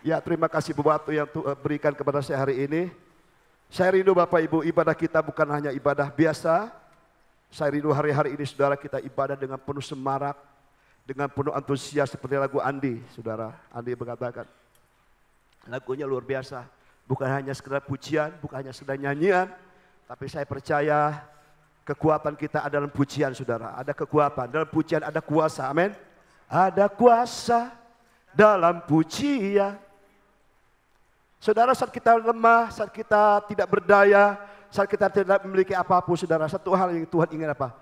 Ya, terima kasih buat waktu yang berikan kepada saya hari ini. Saya rindu Bapak Ibu, ibadah kita bukan hanya ibadah biasa. Saya rindu hari-hari ini saudara kita ibadah dengan penuh semarak, dengan penuh antusias seperti lagu Andi. Saudara, Andi mengatakan lagunya luar biasa. Bukan hanya sekedar pujian, bukan hanya sekedar nyanyian. Tapi saya percaya kekuatan kita ada dalam pujian saudara. Ada kekuatan, dalam pujian ada kuasa, amin. Ada kuasa dalam pujian. Saudara, saat kita lemah, saat kita tidak berdaya, saat kita tidak memiliki apapun, saudara, satu hal yang Tuhan ingin apa?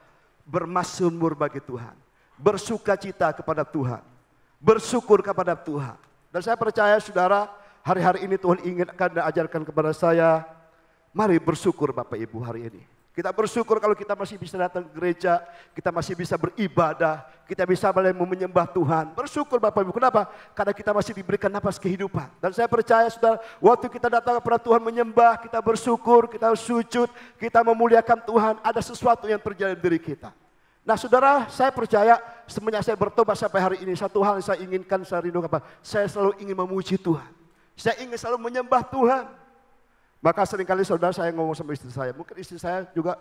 Bermazmur bagi Tuhan, bersukacita kepada Tuhan, bersyukur kepada Tuhan. Dan saya percaya saudara, hari-hari ini Tuhan ingin akan ajarkan kepada saya, mari bersyukur Bapak Ibu hari ini. Kita bersyukur kalau kita masih bisa datang ke gereja, kita masih bisa beribadah, kita bisa menyembah Tuhan. Bersyukur Bapak Ibu, kenapa? Karena kita masih diberikan napas kehidupan. Dan saya percaya saudara, waktu kita datang kepada Tuhan menyembah, kita bersyukur, kita sujud, kita memuliakan Tuhan, ada sesuatu yang terjadi di diri kita. Nah saudara, saya percaya semenjak saya bertobat sampai hari ini, satu hal yang saya inginkan, saya rindu apa? Saya selalu ingin memuji Tuhan. Saya ingin selalu menyembah Tuhan. Maka seringkali saudara saya ngomong sama istri saya, mungkin istri saya juga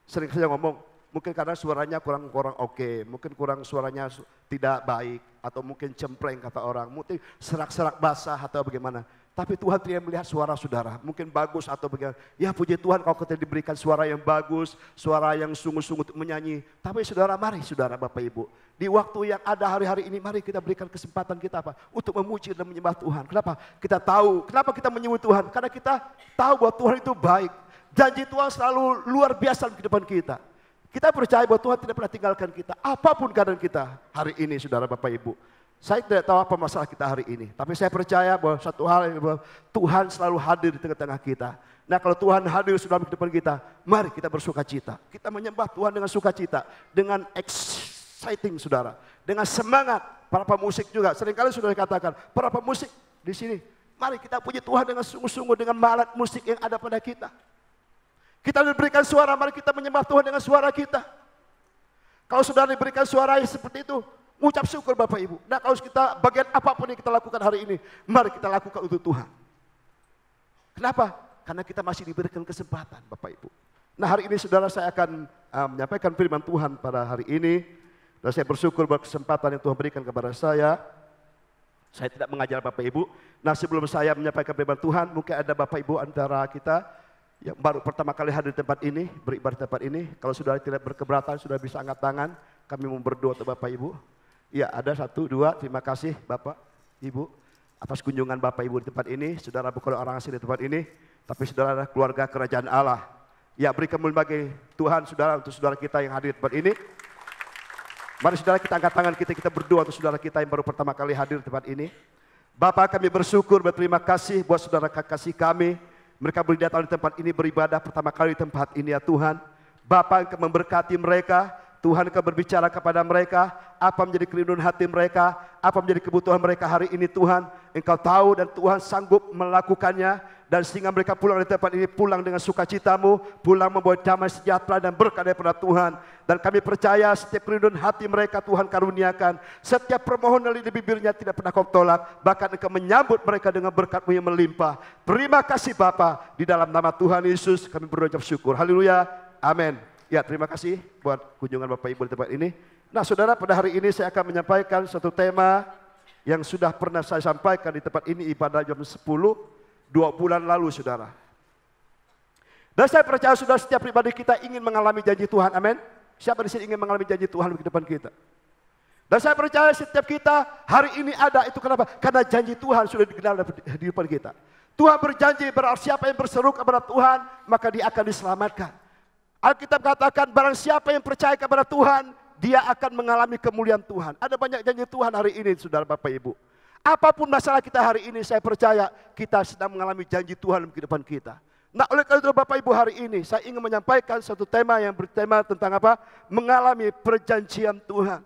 sering saja ngomong, mungkin karena suaranya kurang oke, mungkin kurang suaranya tidak baik, atau mungkin cempreng kata orang, mungkin serak-serak basah atau bagaimana. Tapi Tuhan tidak melihat suara saudara, mungkin bagus atau bagaimana. Ya puji Tuhan kalau kita diberikan suara yang bagus, suara yang sungguh-sungguh untuk menyanyi. Tapi saudara, mari saudara Bapak Ibu, di waktu yang ada hari-hari ini, mari kita berikan kesempatan kita apa? Untuk memuji dan menyembah Tuhan. Kenapa? Kita tahu, kenapa kita menyembah Tuhan? Karena kita tahu bahwa Tuhan itu baik. Janji Tuhan selalu luar biasa di kehidupan kita. Kita percaya bahwa Tuhan tidak pernah tinggalkan kita. Apapun keadaan kita hari ini saudara Bapak Ibu. Saya tidak tahu apa masalah kita hari ini. Tapi saya percaya bahwa satu hal yang bahwa Tuhan selalu hadir di tengah-tengah kita. Nah kalau Tuhan hadir dalam kehidupan kita, mari kita bersukacita. Kita menyembah Tuhan dengan sukacita. Dengan exciting saudara. Dengan semangat. Para pemusik juga. Seringkali sudah dikatakan, para pemusik di sini. Mari kita puji Tuhan dengan sungguh-sungguh dengan alat musik yang ada pada kita. Kita diberikan suara, mari kita menyembah Tuhan dengan suara kita. Kalau sudah diberikan suara yang seperti itu, mengucap syukur Bapak Ibu. Nah kalau kita bagian apapun yang kita lakukan hari ini, mari kita lakukan untuk Tuhan. Kenapa? Karena kita masih diberikan kesempatan Bapak Ibu. Nah hari ini saudara saya akan menyampaikan firman Tuhan pada hari ini. Dan saya bersyukur buat kesempatan yang Tuhan berikan kepada saya. Saya tidak mengajar Bapak Ibu. Nah sebelum saya menyampaikan firman Tuhan, mungkin ada Bapak Ibu antara kita yang baru pertama kali hadir di tempat ini, beribadah di tempat ini. Kalau saudara tidak berkeberatan, sudah bisa angkat tangan. Kami mau berdoa untuk Bapak Ibu. Ya ada 1, 2, terima kasih Bapak, Ibu. Atas kunjungan Bapak Ibu di tempat ini. Saudara bukan orang asing di tempat ini. Tapi saudara adalah keluarga kerajaan Allah. Ya beri kemuliaan bagi Tuhan saudara untuk saudara kita yang hadir di tempat ini. Mari saudara kita angkat tangan kita berdoa untuk saudara kita yang baru pertama kali hadir di tempat ini. Bapak kami bersyukur, berterima kasih buat saudara kasih kami. Mereka boleh datang di tempat ini beribadah pertama kali di tempat ini ya Tuhan. Bapak engkau memberkati mereka, Tuhan engkau berbicara kepada mereka, apa menjadi kerinduan hati mereka, apa menjadi kebutuhan mereka hari ini Tuhan. Engkau tahu dan Tuhan sanggup melakukannya. Dan sehingga mereka pulang di tempat ini, pulang dengan sukacitamu, pulang membawa damai sejahtera dan berkat daripada Tuhan. Dan kami percaya setiap kerinduan hati mereka Tuhan karuniakan. Setiap permohonan di bibirnya tidak pernah kau tolak. Bahkan engkau menyambut mereka dengan berkat-Mu yang melimpah. Terima kasih Bapa, di dalam nama Tuhan Yesus kami berucap syukur. Haleluya, amin. Ya terima kasih buat kunjungan Bapak Ibu di tempat ini. Nah saudara, pada hari ini saya akan menyampaikan satu tema yang sudah pernah saya sampaikan di tempat ini ibadah jam 10, 2 bulan lalu saudara. Dan saya percaya saudara setiap pribadi kita ingin mengalami janji Tuhan, amin. Siapa di sini ingin mengalami janji Tuhan di depan kita? Dan saya percaya setiap kita hari ini ada, itu kenapa? Karena janji Tuhan sudah dikenal di depan kita. Tuhan berjanji berarti siapa yang berseru kepada Tuhan, maka dia akan diselamatkan. Alkitab katakan barang siapa yang percaya kepada Tuhan, dia akan mengalami kemuliaan Tuhan. Ada banyak janji Tuhan hari ini saudara Bapak Ibu. Apapun masalah kita hari ini, saya percaya kita sedang mengalami janji Tuhan dalam kehidupan kita. Nah oleh karena itu Bapak Ibu hari ini, saya ingin menyampaikan satu tema yang bertema tentang apa? Mengalami perjanjian Tuhan.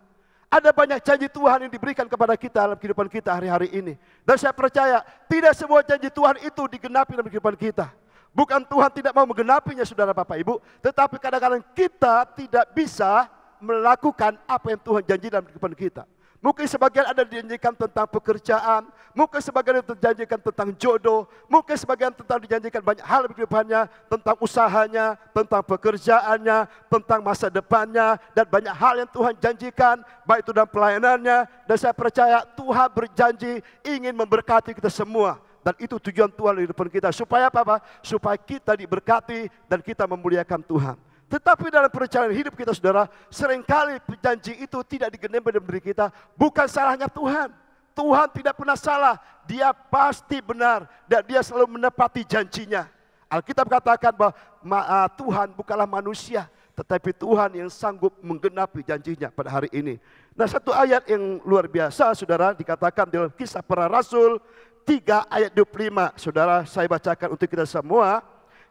Ada banyak janji Tuhan yang diberikan kepada kita dalam kehidupan kita hari-hari ini. Dan saya percaya tidak semua janji Tuhan itu digenapi dalam kehidupan kita. Bukan Tuhan tidak mau menggenapinya saudara Bapak Ibu. Tetapi kadang-kadang kita tidak bisa melakukan apa yang Tuhan janji dalam kehidupan kita. Mungkin sebagian ada dijanjikan tentang pekerjaan, mungkin sebagian ada dijanjikan tentang jodoh, mungkin sebagian tentang dijanjikan banyak hal di kehidupannya, tentang usahanya, tentang pekerjaannya, tentang masa depannya, dan banyak hal yang Tuhan janjikan, baik itu dalam pelayanannya. Dan saya percaya Tuhan berjanji ingin memberkati kita semua. Dan itu tujuan Tuhan di depan kita. Supaya apa? Supaya kita diberkati dan kita memuliakan Tuhan. Tetapi dalam perjalanan hidup kita saudara, seringkali janji itu tidak digenempel dalam diri kita. Bukan salahnya Tuhan. Tuhan tidak pernah salah. Dia pasti benar dan dia selalu menepati janjinya. Alkitab katakan bahwa Tuhan bukanlah manusia, tetapi Tuhan yang sanggup menggenapi janjinya pada hari ini. Nah, satu ayat yang luar biasa saudara dikatakan dalam Kisah Para Rasul 3 ayat 25. Saudara, saya bacakan untuk kita semua.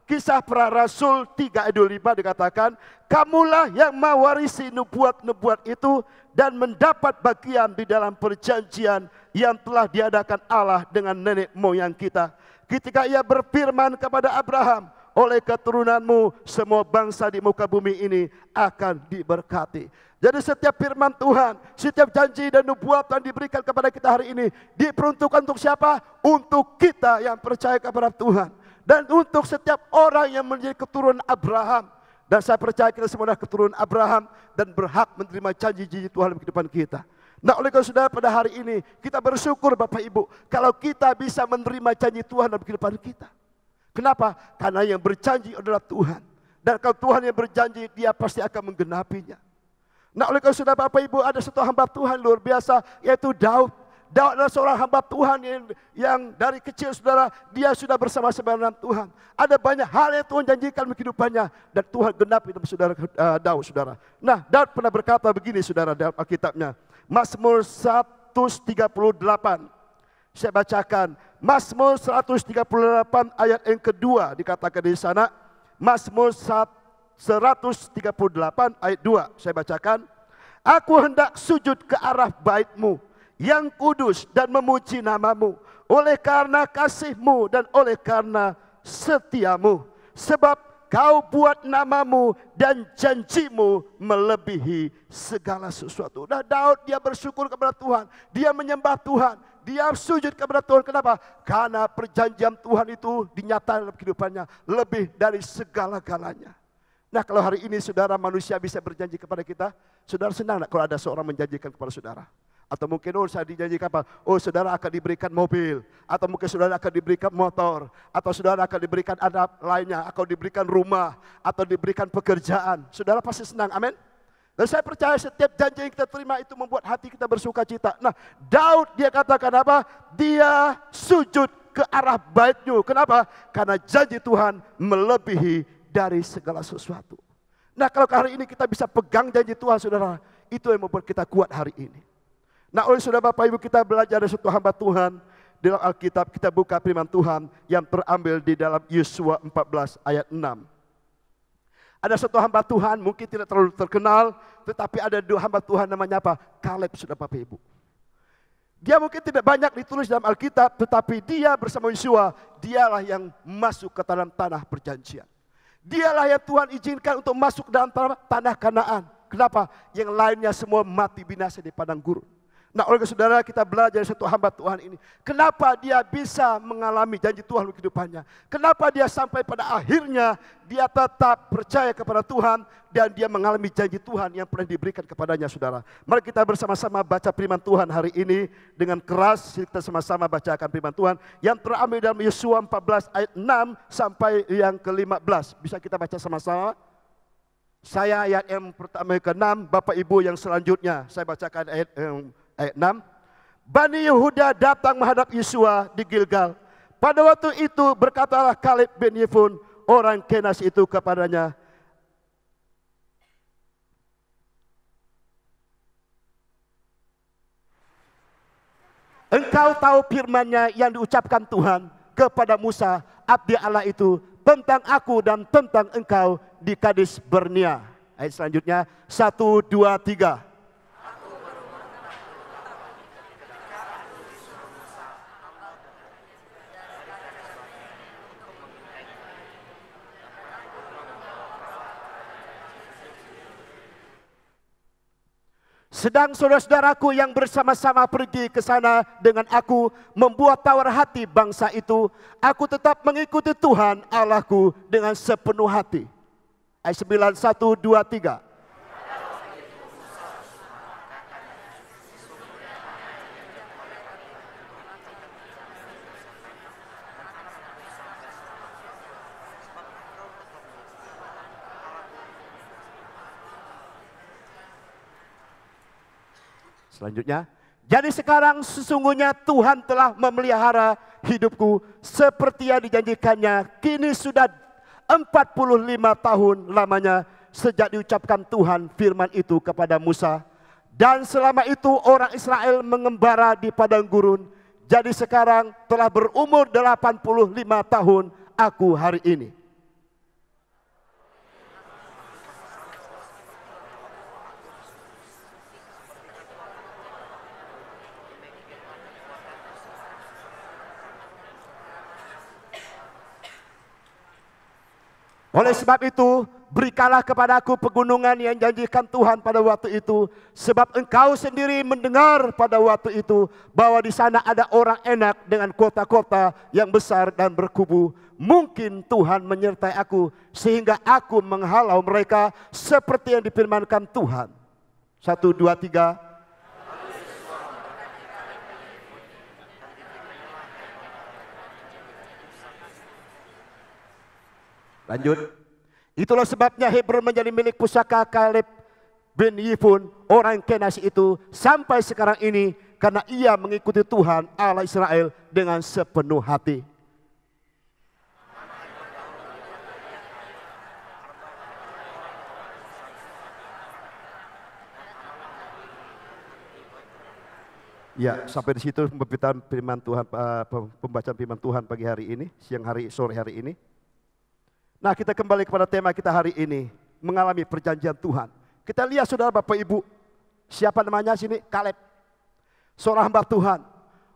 Kisah Para Rasul 3 ayat 25 dikatakan, kamulah yang mewarisi nubuat-nubuat itu dan mendapat bagian di dalam perjanjian yang telah diadakan Allah dengan nenek moyang kita. Ketika ia berfirman kepada Abraham, oleh keturunanmu semua bangsa di muka bumi ini akan diberkati. Jadi setiap firman Tuhan, setiap janji dan nubuatan diberikan kepada kita hari ini diperuntukkan untuk siapa? Untuk kita yang percaya kepada Tuhan. Dan untuk setiap orang yang menjadi keturunan Abraham. Dan saya percaya kita semua adalah keturunan Abraham dan berhak menerima janji-janji Tuhan dalam kehidupan kita. Nah, oleh karena saudara, pada hari ini kita bersyukur Bapak Ibu kalau kita bisa menerima janji Tuhan dalam kehidupan kita. Kenapa? Karena yang berjanji adalah Tuhan. Dan kalau Tuhan yang berjanji, dia pasti akan menggenapinya. Nah, oleh karena saudara Bapak Ibu, ada satu hamba Tuhan luar biasa, yaitu Daud. Daud adalah seorang hamba Tuhan yang dari kecil saudara, dia sudah bersama-sama dengan Tuhan. Ada banyak hal yang Tuhan janjikan dalam kehidupannya. Dan Tuhan genapi dalam saudara Daud saudara. Nah, Daud pernah berkata begini saudara dalam Alkitabnya. Mazmur 138. Saya bacakan. Mazmur 138 ayat yang kedua dikatakan di sana. Mazmur 138 ayat 2. Saya bacakan. Aku hendak sujud ke arah bait-Mu yang kudus dan memuji namamu oleh karena kasih-Mu dan oleh karena setia-Mu, sebab Kau buat namamu dan janji-Mu melebihi segala sesuatu. Nah, Daud dia bersyukur kepada Tuhan, dia menyembah Tuhan, dia sujud kepada Tuhan. Kenapa? Karena perjanjian Tuhan itu dinyatakan dalam kehidupannya lebih dari segala-galanya. Nah, kalau hari ini saudara manusia bisa berjanji kepada kita, saudara senang tak kalau ada seorang menjanjikan kepada saudara? Atau mungkin saya dijanjikan apa? Saudara akan diberikan mobil, atau mungkin saudara akan diberikan motor, atau saudara akan diberikan ada lainnya, atau diberikan rumah, atau diberikan pekerjaan. Saudara pasti senang, amin. Dan saya percaya setiap janji yang kita terima itu membuat hati kita bersuka cita. Nah, Daud dia katakan apa? Dia sujud ke arah bait-Nya. Kenapa? Karena janji Tuhan melebihi dari segala sesuatu. Nah, kalau hari ini kita bisa pegang janji Tuhan saudara, itu yang membuat kita kuat hari ini. Nah, oleh saudara Bapak Ibu, kita belajar dari satu hamba Tuhan di dalam Alkitab. Kita buka firman Tuhan yang terambil di dalam Yosua 14 ayat 6. Ada satu hamba Tuhan mungkin tidak terlalu terkenal, tetapi ada dua hamba Tuhan namanya apa? Kaleb, saudara Bapak Ibu. Dia mungkin tidak banyak ditulis dalam Alkitab, tetapi dia bersama Yosua, dialah yang masuk ke dalam tanah perjanjian. Dialah yang Tuhan izinkan untuk masuk dalam tanah Kanaan. Kenapa? Yang lainnya semua mati binasa di padang gurun. Nah, oleh saudara kita belajar satu hamba Tuhan ini. Kenapa dia bisa mengalami janji Tuhan dalam kehidupannya? Kenapa dia sampai pada akhirnya dia tetap percaya kepada Tuhan dan dia mengalami janji Tuhan yang pernah diberikan kepadanya, saudara. Mari kita bersama-sama baca firman Tuhan hari ini dengan keras. Kita sama-sama bacakan firman Tuhan yang terambil dalam Yosua 14 ayat 6 sampai yang ke-15. Bisa kita baca sama-sama? Saya ayat yang pertama ke-6, Bapak Ibu yang selanjutnya. Saya bacakan ayat 6. Bani Yehuda datang menghadap Yosua di Gilgal. Pada waktu itu berkatalah Kaleb bin Yefun orang Kenas itu kepadanya, engkau tahu firman-Nya yang diucapkan Tuhan kepada Musa, abdi Allah itu, tentang aku dan tentang engkau di Kades Barnea. Ayat selanjutnya 1, 2, 3. Sedang saudara-saudaraku yang bersama-sama pergi ke sana dengan aku membuat tawar hati bangsa itu, aku tetap mengikuti Tuhan Allahku dengan sepenuh hati. Ayat 9, 1, 2, 3. Selanjutnya, jadi sekarang sesungguhnya Tuhan telah memelihara hidupku seperti yang dijanjikannya. Kini sudah 45 tahun lamanya sejak diucapkan Tuhan firman itu kepada Musa. Dan selama itu orang Israel mengembara di padang gurun. Jadi sekarang telah berumur 85 tahun aku hari ini. Oleh sebab itu, berikanlah kepadaku pegunungan yang janjikan Tuhan pada waktu itu. Sebab engkau sendiri mendengar pada waktu itu bahwa di sana ada orang enak dengan kota-kota yang besar dan berkubu. Mungkin Tuhan menyertai aku sehingga aku menghalau mereka seperti yang difirmankan Tuhan. 1, 2, 3. Lanjut. Itulah sebabnya Hebron menjadi milik pusaka Kaleb bin Yefun orang Kenasi itu sampai sekarang ini karena ia mengikuti Tuhan Allah Israel dengan sepenuh hati. Ya, sampai di situ pembacaan firman Tuhan pagi hari ini, sore hari ini. Nah, kita kembali kepada tema kita hari ini, mengalami perjanjian Tuhan. Kita lihat saudara Bapak Ibu, siapa namanya sini? Kaleb. Seorang hamba Tuhan,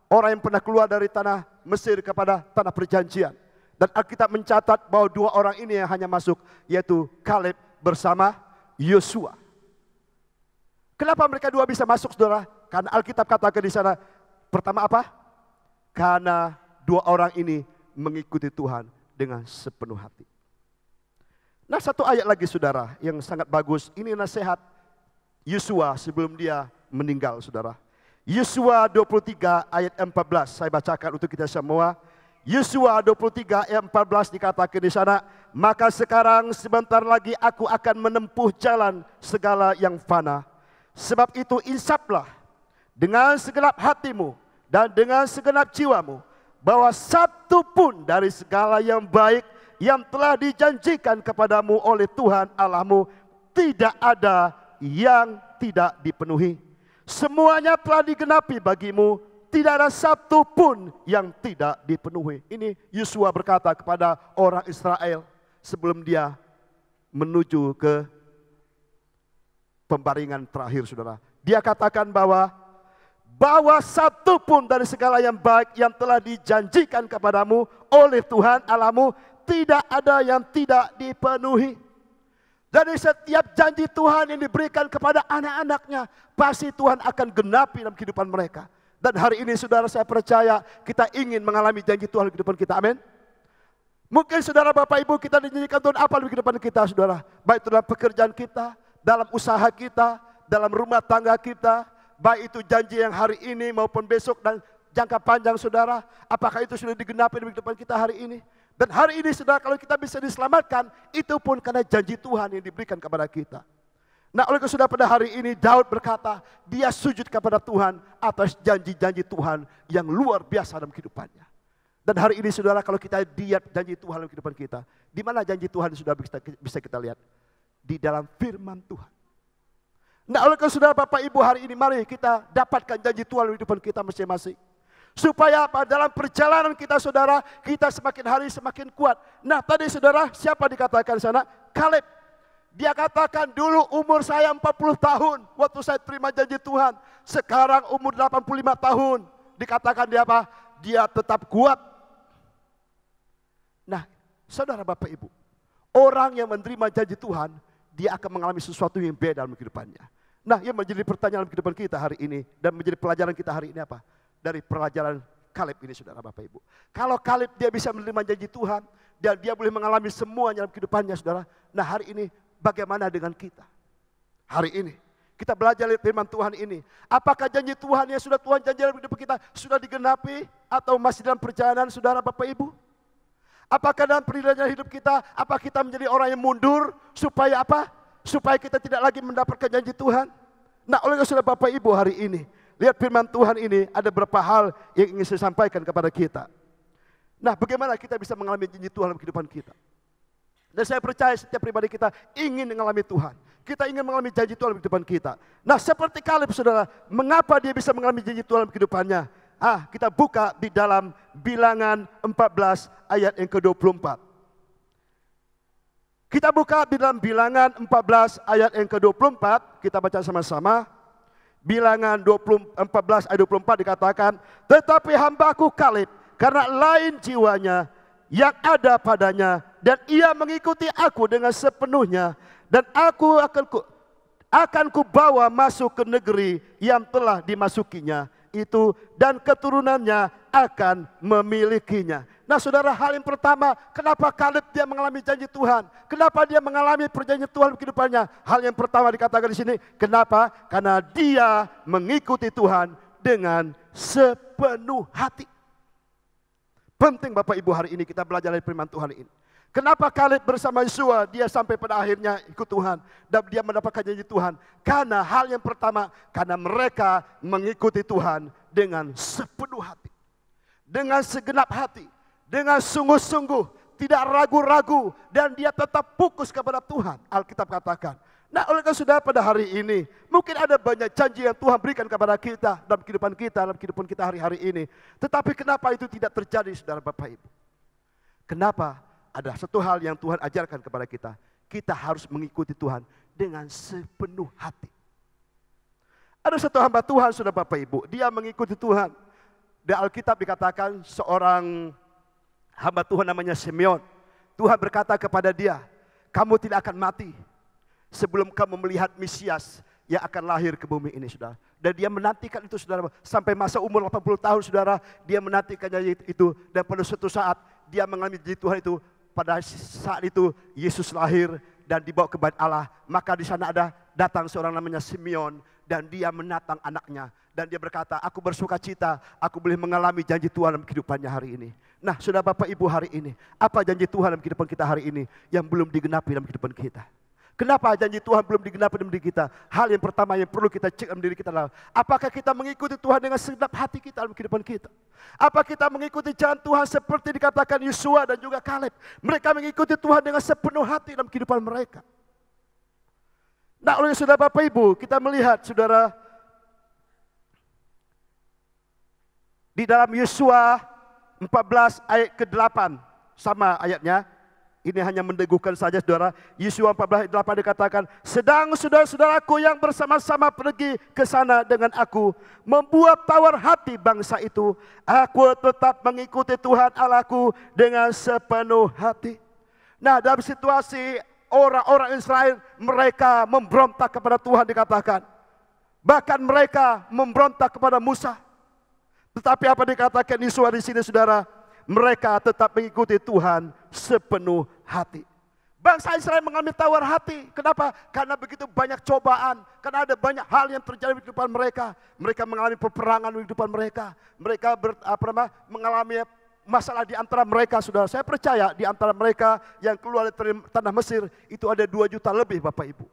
orang yang pernah keluar dari tanah Mesir kepada tanah perjanjian. Dan Alkitab mencatat bahwa dua orang ini yang hanya masuk, yaitu Kaleb bersama Yosua. Kenapa mereka dua bisa masuk saudara? Karena Alkitab katakan di sana, pertama apa? Karena dua orang ini mengikuti Tuhan dengan sepenuh hati. Nah, satu ayat lagi saudara yang sangat bagus. Ini nasihat Yosua sebelum dia meninggal saudara. Yosua 23 ayat 14 saya bacakan untuk kita semua. Yosua 23 ayat 14 dikatakan di sana, maka sekarang sebentar lagi aku akan menempuh jalan segala yang fana. Sebab itu insaflah dengan segenap hatimu dan dengan segenap jiwamu bahwa satu pun dari segala yang baik yang telah dijanjikan kepadamu oleh Tuhan Allahmu tidak ada yang tidak dipenuhi. Semuanya telah digenapi bagimu, tidak ada satu pun yang tidak dipenuhi. Ini Yosua berkata kepada orang Israel sebelum dia menuju ke pembaringan terakhir saudara. Dia katakan bahwa satu pun dari segala yang baik yang telah dijanjikan kepadamu oleh Tuhan Allahmu tidak ada yang tidak dipenuhi. Jadi setiap janji Tuhan yang diberikan kepada anak-anaknya, pasti Tuhan akan genapi dalam kehidupan mereka. Dan hari ini saudara saya percaya kita ingin mengalami janji Tuhan dalam kehidupan kita, amin. Mungkin saudara Bapak Ibu kita dijanjikan Tuhan apa dalam kehidupan kita saudara. Baik itu dalam pekerjaan kita, dalam usaha kita, dalam rumah tangga kita. Baik itu janji yang hari ini maupun besok dan jangka panjang saudara. Apakah itu sudah digenapi dalam kehidupan kita hari ini? Dan hari ini saudara kalau kita bisa diselamatkan, itu pun karena janji Tuhan yang diberikan kepada kita. Nah oleh karena saudara pada hari ini Daud berkata, dia sujud kepada Tuhan atas janji-janji Tuhan yang luar biasa dalam kehidupannya. Dan hari ini saudara kalau kita lihat janji Tuhan dalam kehidupan kita, di mana janji Tuhan sudah bisa kita lihat? Di dalam firman Tuhan. Nah oleh karena saudara Bapak Ibu hari ini mari kita dapatkan janji Tuhan dalam kehidupan kita masing-masing. Supaya apa? Dalam perjalanan kita saudara, kita semakin hari semakin kuat. Nah tadi saudara, siapa dikatakan sana? Kaleb. Dia katakan dulu umur saya 40 tahun, waktu saya terima janji Tuhan. Sekarang umur 85 tahun. Dikatakan dia apa? Dia tetap kuat. Nah saudara Bapak Ibu, orang yang menerima janji Tuhan, dia akan mengalami sesuatu yang beda dalam kehidupannya. Nah, yang menjadi pertanyaan dalam kehidupan kita hari ini dan menjadi pelajaran kita hari ini apa? Dari pelajaran Kaleb ini, saudara Bapak Ibu. Kalau Kaleb dia bisa menerima janji Tuhan dan dia boleh mengalami semuanya dalam kehidupannya, saudara. Nah, hari ini bagaimana dengan kita? Hari ini kita belajar dari firman Tuhan ini. Apakah janji Tuhan yang sudah Tuhan janji dalam hidup kita sudah digenapi atau masih dalam perjalanan, saudara Bapak Ibu? Apakah dalam perjalanan hidup kita, apa kita menjadi orang yang mundur supaya apa? Supaya kita tidak lagi mendapatkan janji Tuhan. Nah, oleh karena saudara Bapak Ibu hari ini, lihat firman Tuhan ini ada beberapa hal yang ingin saya sampaikan kepada kita. Nah, bagaimana kita bisa mengalami janji Tuhan dalam kehidupan kita? Dan saya percaya setiap pribadi kita ingin mengalami Tuhan. Kita ingin mengalami janji Tuhan dalam kehidupan kita. Nah, seperti Kaleb, saudara, mengapa dia bisa mengalami janji Tuhan dalam kehidupannya? Kita buka di dalam Bilangan 14 ayat yang ke-24. Kita buka di dalam Bilangan 14 ayat yang ke-24, kita baca sama-sama. Bilangan 14 ayat 24 dikatakan, tetapi hambaku Kaleb, karena lain jiwanya yang ada padanya, dan ia mengikuti aku dengan sepenuhnya, dan aku akan kubawa masuk ke negeri yang telah dimasukinya itu, dan keturunannya akan memilikinya. Nah, saudara, hal yang pertama, kenapa Kaleb dia mengalami janji Tuhan? Kenapa dia mengalami perjanjian Tuhan dalam kehidupannya? Hal yang pertama dikatakan di sini, kenapa? Karena dia mengikuti Tuhan dengan sepenuh hati. Penting Bapak Ibu hari ini kita belajar dari firman Tuhan ini. Kenapa Kaleb bersama Yosua dia sampai pada akhirnya ikut Tuhan dan dia mendapatkan janji Tuhan? Karena hal yang pertama, karena mereka mengikuti Tuhan dengan sepenuh hati, dengan segenap hati, dengan sungguh-sungguh, tidak ragu-ragu, dan dia tetap fokus kepada Tuhan. Alkitab katakan. Nah, oleh karena saudara pada hari ini, mungkin ada banyak janji yang Tuhan berikan kepada kita dalam kehidupan kita hari-hari ini. Tetapi kenapa itu tidak terjadi, saudara Bapak Ibu? Kenapa? Ada satu hal yang Tuhan ajarkan kepada kita. Kita harus mengikuti Tuhan dengan sepenuh hati. Ada satu hamba Tuhan, saudara Bapak Ibu, dia mengikuti Tuhan. Di Alkitab dikatakan seorang hamba Tuhan namanya Simeon. Tuhan berkata kepada dia, kamu tidak akan mati sebelum kamu melihat Mesias yang akan lahir ke bumi ini, saudara. Dan dia menantikan itu, saudara, sampai masa umur 80 tahun, saudara. Dia menantikannya itu, dan pada suatu saat dia mengalami janji Tuhan itu. Pada saat itu Yesus lahir dan dibawa ke bait Allah. Maka di sana datang seorang namanya Simeon, dan dia menatang anaknya. Dan dia berkata, aku bersuka cita, aku boleh mengalami janji Tuhan dalam kehidupannya hari ini. Nah, saudara Bapak Ibu hari ini, apa janji Tuhan dalam kehidupan kita hari ini yang belum digenapi dalam kehidupan kita? Kenapa janji Tuhan belum digenapi dalam diri kita? Hal yang pertama yang perlu kita cek dalam diri kita adalah, apakah kita mengikuti Tuhan dengan segenap hati kita dalam kehidupan kita? Apa kita mengikuti jalan Tuhan seperti dikatakan Yosua dan juga Kaleb? Mereka mengikuti Tuhan dengan sepenuh hati dalam kehidupan mereka. Nah, oleh saudara Bapak Ibu, kita melihat, saudara, di dalam Yosua 14 ayat ke-8, sama ayatnya. Ini hanya mendeguhkan saja, saudara. Yosua 14 ayat 8 dikatakan, sedang saudara-saudaraku yang bersama-sama pergi ke sana dengan aku, membuat tawar hati bangsa itu, aku tetap mengikuti Tuhan Allahku dengan sepenuh hati. Nah, dalam situasi orang-orang Israel, mereka memberontak kepada Tuhan dikatakan. Bahkan mereka memberontak kepada Musa. Tetapi apa dikatakan Yosua di sini, saudara? Mereka tetap mengikuti Tuhan sepenuh hati. Bangsa Israel mengalami tawar hati. Kenapa? Karena begitu banyak cobaan. Karena ada banyak hal yang terjadi di kehidupan mereka. Mereka mengalami peperangan di kehidupan mereka. Mereka mengalami masalah di antara mereka, saudara. Saya percaya di antara mereka yang keluar dari tanah Mesir itu ada 2 juta lebih, Bapak Ibu.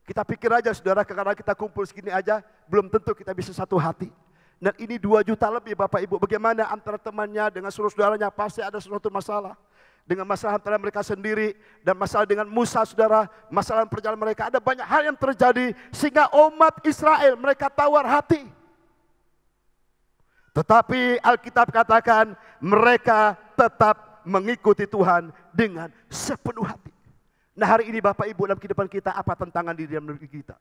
Kita pikir aja, saudara, karena kita kumpul segini aja, belum tentu kita bisa satu hati. Dan ini 2 juta lebih, Bapak Ibu. Bagaimana antara temannya dengan seluruh saudaranya, pasti ada suatu masalah. Dengan masalah antara mereka sendiri dan masalah dengan Musa, saudara. Masalah perjalanan mereka, ada banyak hal yang terjadi sehingga umat Israel mereka tawar hati. Tetapi Alkitab katakan mereka tetap mengikuti Tuhan dengan sepenuh hati. Nah, hari ini Bapak Ibu, dalam kehidupan kita apa tantangan di dalam diri kita?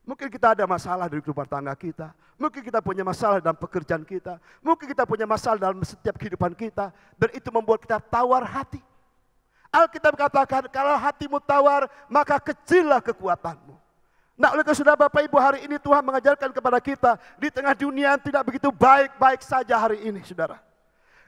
Mungkin kita ada masalah dari kehidupan tangga kita. Mungkin kita punya masalah dalam pekerjaan kita. Mungkin kita punya masalah dalam setiap kehidupan kita. Dan itu membuat kita tawar hati. Alkitab katakan kalau hatimu tawar, maka kecillah kekuatanmu. Nah, oleh karena saudara Bapak Ibu, hari ini Tuhan mengajarkan kepada kita di tengah dunia yang tidak begitu baik-baik saja hari ini, saudara.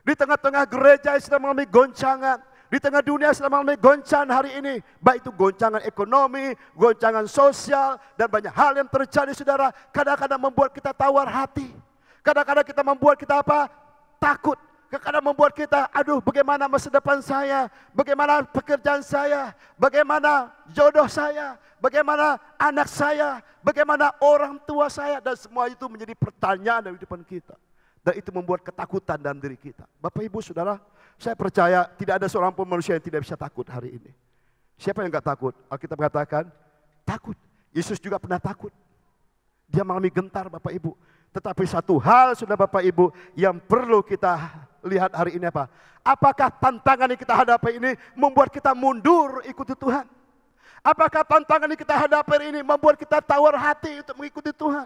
Di tengah-tengah gereja yang sedang mengalami goncangan, di tengah dunia yang sedang mengalami goncangan hari ini, baik itu goncangan ekonomi, goncangan sosial, dan banyak hal yang terjadi, saudara. Kadang-kadang membuat kita tawar hati. Kadang-kadang kita membuat kita apa? Takut. Kadang membuat kita, aduh bagaimana masa depan saya, bagaimana pekerjaan saya, bagaimana jodoh saya, bagaimana anak saya, bagaimana orang tua saya, dan semua itu menjadi pertanyaan dalam kehidupan kita. Dan itu membuat ketakutan dalam diri kita. Bapak Ibu Saudara, saya percaya tidak ada seorang pun manusia yang tidak bisa takut hari ini. Siapa yang enggak takut? Alkitab katakan, takut. Yesus juga pernah takut. Dia mengalami gentar Bapak Ibu. Tetapi satu hal sudah Bapak Ibu yang perlu kita lihat hari ini apa? Apakah tantangan yang kita hadapi ini membuat kita mundur ikuti Tuhan? Apakah tantangan yang kita hadapi hari ini membuat kita tawar hati untuk mengikuti Tuhan?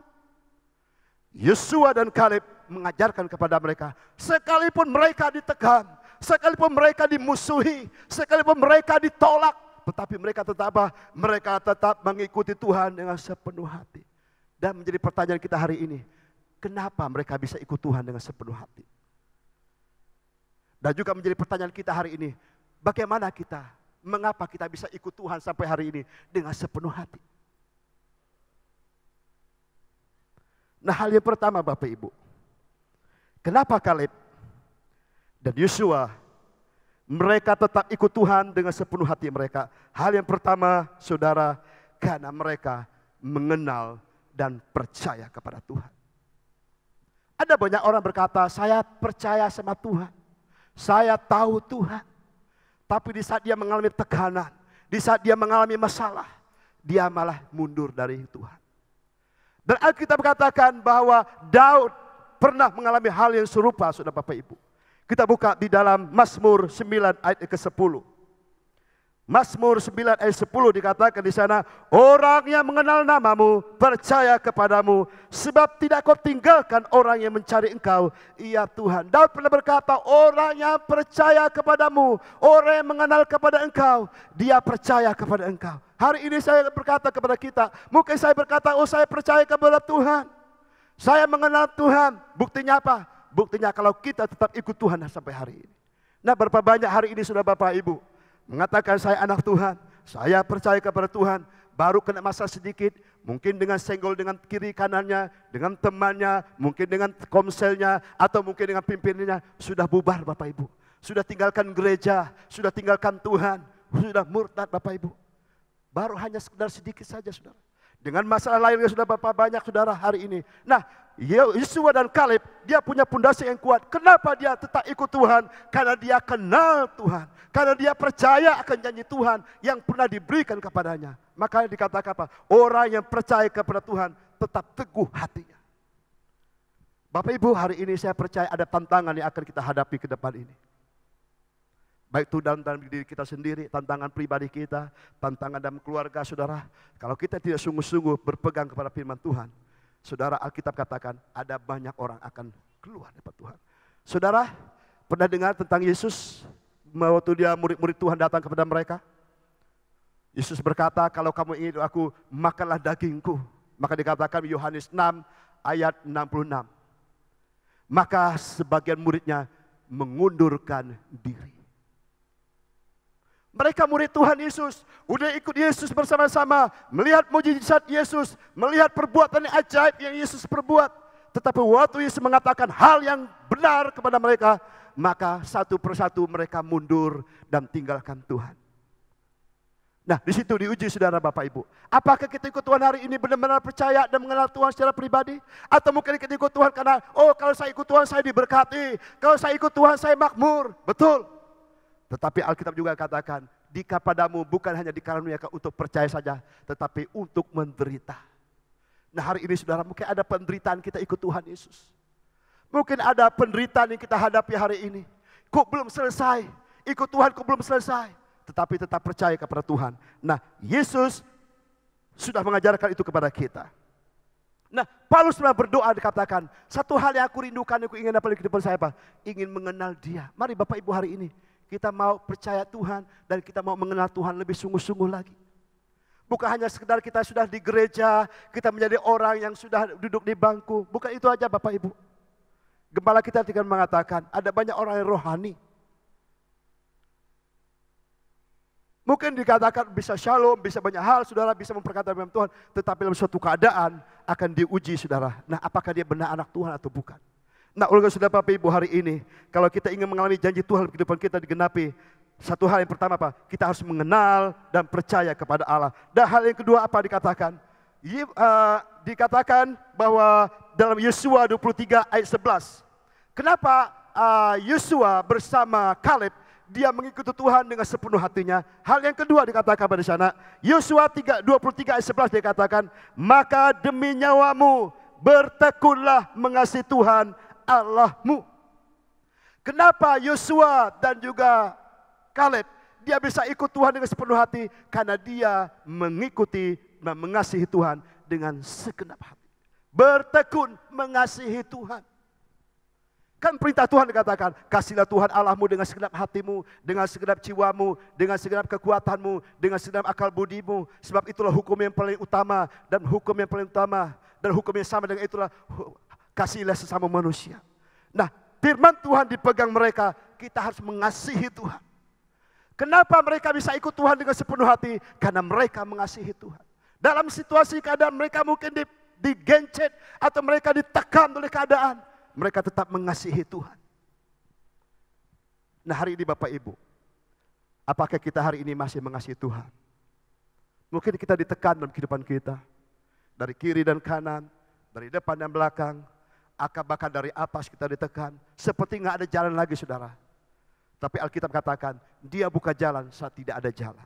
Yosua dan Kaleb mengajarkan kepada mereka, sekalipun mereka ditekan, sekalipun mereka dimusuhi, sekalipun mereka ditolak, tetapi mereka tetap apa? Mereka tetap mengikuti Tuhan dengan sepenuh hati. Dan menjadi pertanyaan kita hari ini, kenapa mereka bisa ikut Tuhan dengan sepenuh hati? Dan juga menjadi pertanyaan kita hari ini, bagaimana kita, mengapa kita bisa ikut Tuhan sampai hari ini dengan sepenuh hati? Nah, hal yang pertama Bapak Ibu, kenapa Kaleb dan Yosua mereka tetap ikut Tuhan dengan sepenuh hati mereka? Hal yang pertama, saudara, karena mereka mengenal dan percaya kepada Tuhan. Ada banyak orang berkata, saya percaya sama Tuhan, saya tahu Tuhan. Tapi di saat dia mengalami tekanan, di saat dia mengalami masalah, dia malah mundur dari Tuhan. Dan Alkitab katakan bahwa Daud pernah mengalami hal yang serupa, saudara Bapak Ibu. Kita buka di dalam Mazmur 9 ayat ke-10. Mazmur 9 ayat 10 dikatakan di sana, orang yang mengenal namamu percaya kepadamu, sebab tidak kau tinggalkan orang yang mencari engkau, iya Tuhan. Daud pernah berkata, orang yang percaya kepadamu, orang yang mengenal kepada engkau, dia percaya kepada engkau. Hari ini saya berkata kepada kita, mungkin saya berkata, oh saya percaya kepada Tuhan, saya mengenal Tuhan. Buktinya apa? Buktinya kalau kita tetap ikut Tuhan sampai hari ini. Nah, berapa banyak hari ini sudah Bapak Ibu mengatakan saya anak Tuhan, saya percaya kepada Tuhan, baru kena masalah sedikit, mungkin dengan senggol dengan kiri kanannya, dengan temannya, mungkin dengan komselnya, atau mungkin dengan pimpinannya, sudah bubar Bapak Ibu. Sudah tinggalkan gereja, sudah tinggalkan Tuhan, sudah murtad Bapak Ibu. Baru hanya sekedar sedikit saja saudara. Dengan masalah lain yang sudah Bapak banyak saudara hari ini. Nah, Yosua dan Kaleb, dia punya pondasi yang kuat. Kenapa dia tetap ikut Tuhan? Karena dia kenal Tuhan. Karena dia percaya akan janji Tuhan yang pernah diberikan kepadanya. Makanya dikatakan apa? Orang yang percaya kepada Tuhan tetap teguh hatinya. Bapak Ibu, hari ini saya percaya ada tantangan yang akan kita hadapi ke depan ini. Baik itu dalam diri kita sendiri, tantangan pribadi kita, tantangan dalam keluarga saudara. Kalau kita tidak sungguh-sungguh berpegang kepada firman Tuhan, saudara, Alkitab katakan ada banyak orang akan keluar dari Tuhan. Saudara, pernah dengar tentang Yesus waktu dia murid-murid Tuhan datang kepada mereka? Yesus berkata, kalau kamu ingin aku, makanlah dagingku. Maka dikatakan Yohanes 6 ayat 66. Maka sebagian muridnya mengundurkan diri. Mereka murid Tuhan Yesus, udah ikut Yesus bersama-sama, melihat mujizat Yesus, melihat perbuatan yang ajaib yang Yesus perbuat. Tetapi waktu Yesus mengatakan hal yang benar kepada mereka, maka satu persatu mereka mundur dan tinggalkan Tuhan. Nah, di situ diuji saudara Bapak Ibu. Apakah kita ikut Tuhan hari ini benar-benar percaya dan mengenal Tuhan secara pribadi? Atau mungkin kita ikut Tuhan karena, oh kalau saya ikut Tuhan saya diberkati, kalau saya ikut Tuhan saya makmur. Betul. Tetapi Alkitab juga katakan, jika padamu bukan hanya dikaruniakan untuk percaya saja, tetapi untuk menderita. Nah hari ini saudara, mungkin ada penderitaan kita ikut Tuhan Yesus. Mungkin ada penderitaan yang kita hadapi hari ini. Kok belum selesai, ikut Tuhan kok belum selesai. Tetapi tetap percaya kepada Tuhan. Nah Yesus sudah mengajarkan itu kepada kita. Nah Paulus pernah berdoa dikatakan, satu hal yang aku rindukan, aku ingin apa di kehidupan saya apa? Ingin mengenal Dia. Mari Bapak Ibu hari ini, kita mau percaya Tuhan dan kita mau mengenal Tuhan lebih sungguh-sungguh lagi. Bukan hanya sekedar kita sudah di gereja, kita menjadi orang yang sudah duduk di bangku. Bukan itu aja Bapak Ibu. Gembala kita tidak mengatakan, ada banyak orang yang rohani. Mungkin dikatakan bisa shalom, bisa banyak hal, saudara bisa memperkatakan firman Tuhan. Tetapi dalam suatu keadaan akan diuji saudara. Nah apakah dia benar anak Tuhan atau bukan? Nah oleh saudara Bapak Ibu hari ini, kalau kita ingin mengalami janji Tuhan kehidupan kita digenapi, satu hal yang pertama apa? Kita harus mengenal dan percaya kepada Allah. Dan hal yang kedua apa dikatakan? Dikatakan bahwa dalam Yosua 23 ayat 11. Kenapa Yosua bersama Kaleb dia mengikuti Tuhan dengan sepenuh hatinya? Hal yang kedua dikatakan pada sana. Yosua 23 ayat 11 dikatakan, maka demi nyawamu bertekunlah mengasihi Tuhan Allahmu. Kenapa Yosua dan juga Kaleb dia bisa ikut Tuhan dengan sepenuh hati? Karena dia mengikuti dan mengasihi Tuhan dengan segenap hati. Bertekun mengasihi Tuhan. Kan perintah Tuhan dikatakan, kasihlah Tuhan Allahmu dengan segenap hatimu, dengan segenap jiwamu, dengan segenap kekuatanmu, dengan segenap akal budimu. Sebab itulah hukum yang paling utama, dan hukum yang paling utama, dan hukum yang sama dengan itulah, kasihlah sesama manusia. Nah, firman Tuhan dipegang mereka, kita harus mengasihi Tuhan. Kenapa mereka bisa ikut Tuhan dengan sepenuh hati? Karena mereka mengasihi Tuhan. Dalam situasi keadaan mereka mungkin digencet atau mereka ditekan oleh keadaan, mereka tetap mengasihi Tuhan. Nah hari ini Bapak Ibu, apakah kita hari ini masih mengasihi Tuhan? Mungkin kita ditekan dalam kehidupan kita. Dari kiri dan kanan, dari depan dan belakang, bahkan dari atas kita ditekan. Seperti nggak ada jalan lagi saudara. Tapi Alkitab katakan, dia buka jalan saat tidak ada jalan.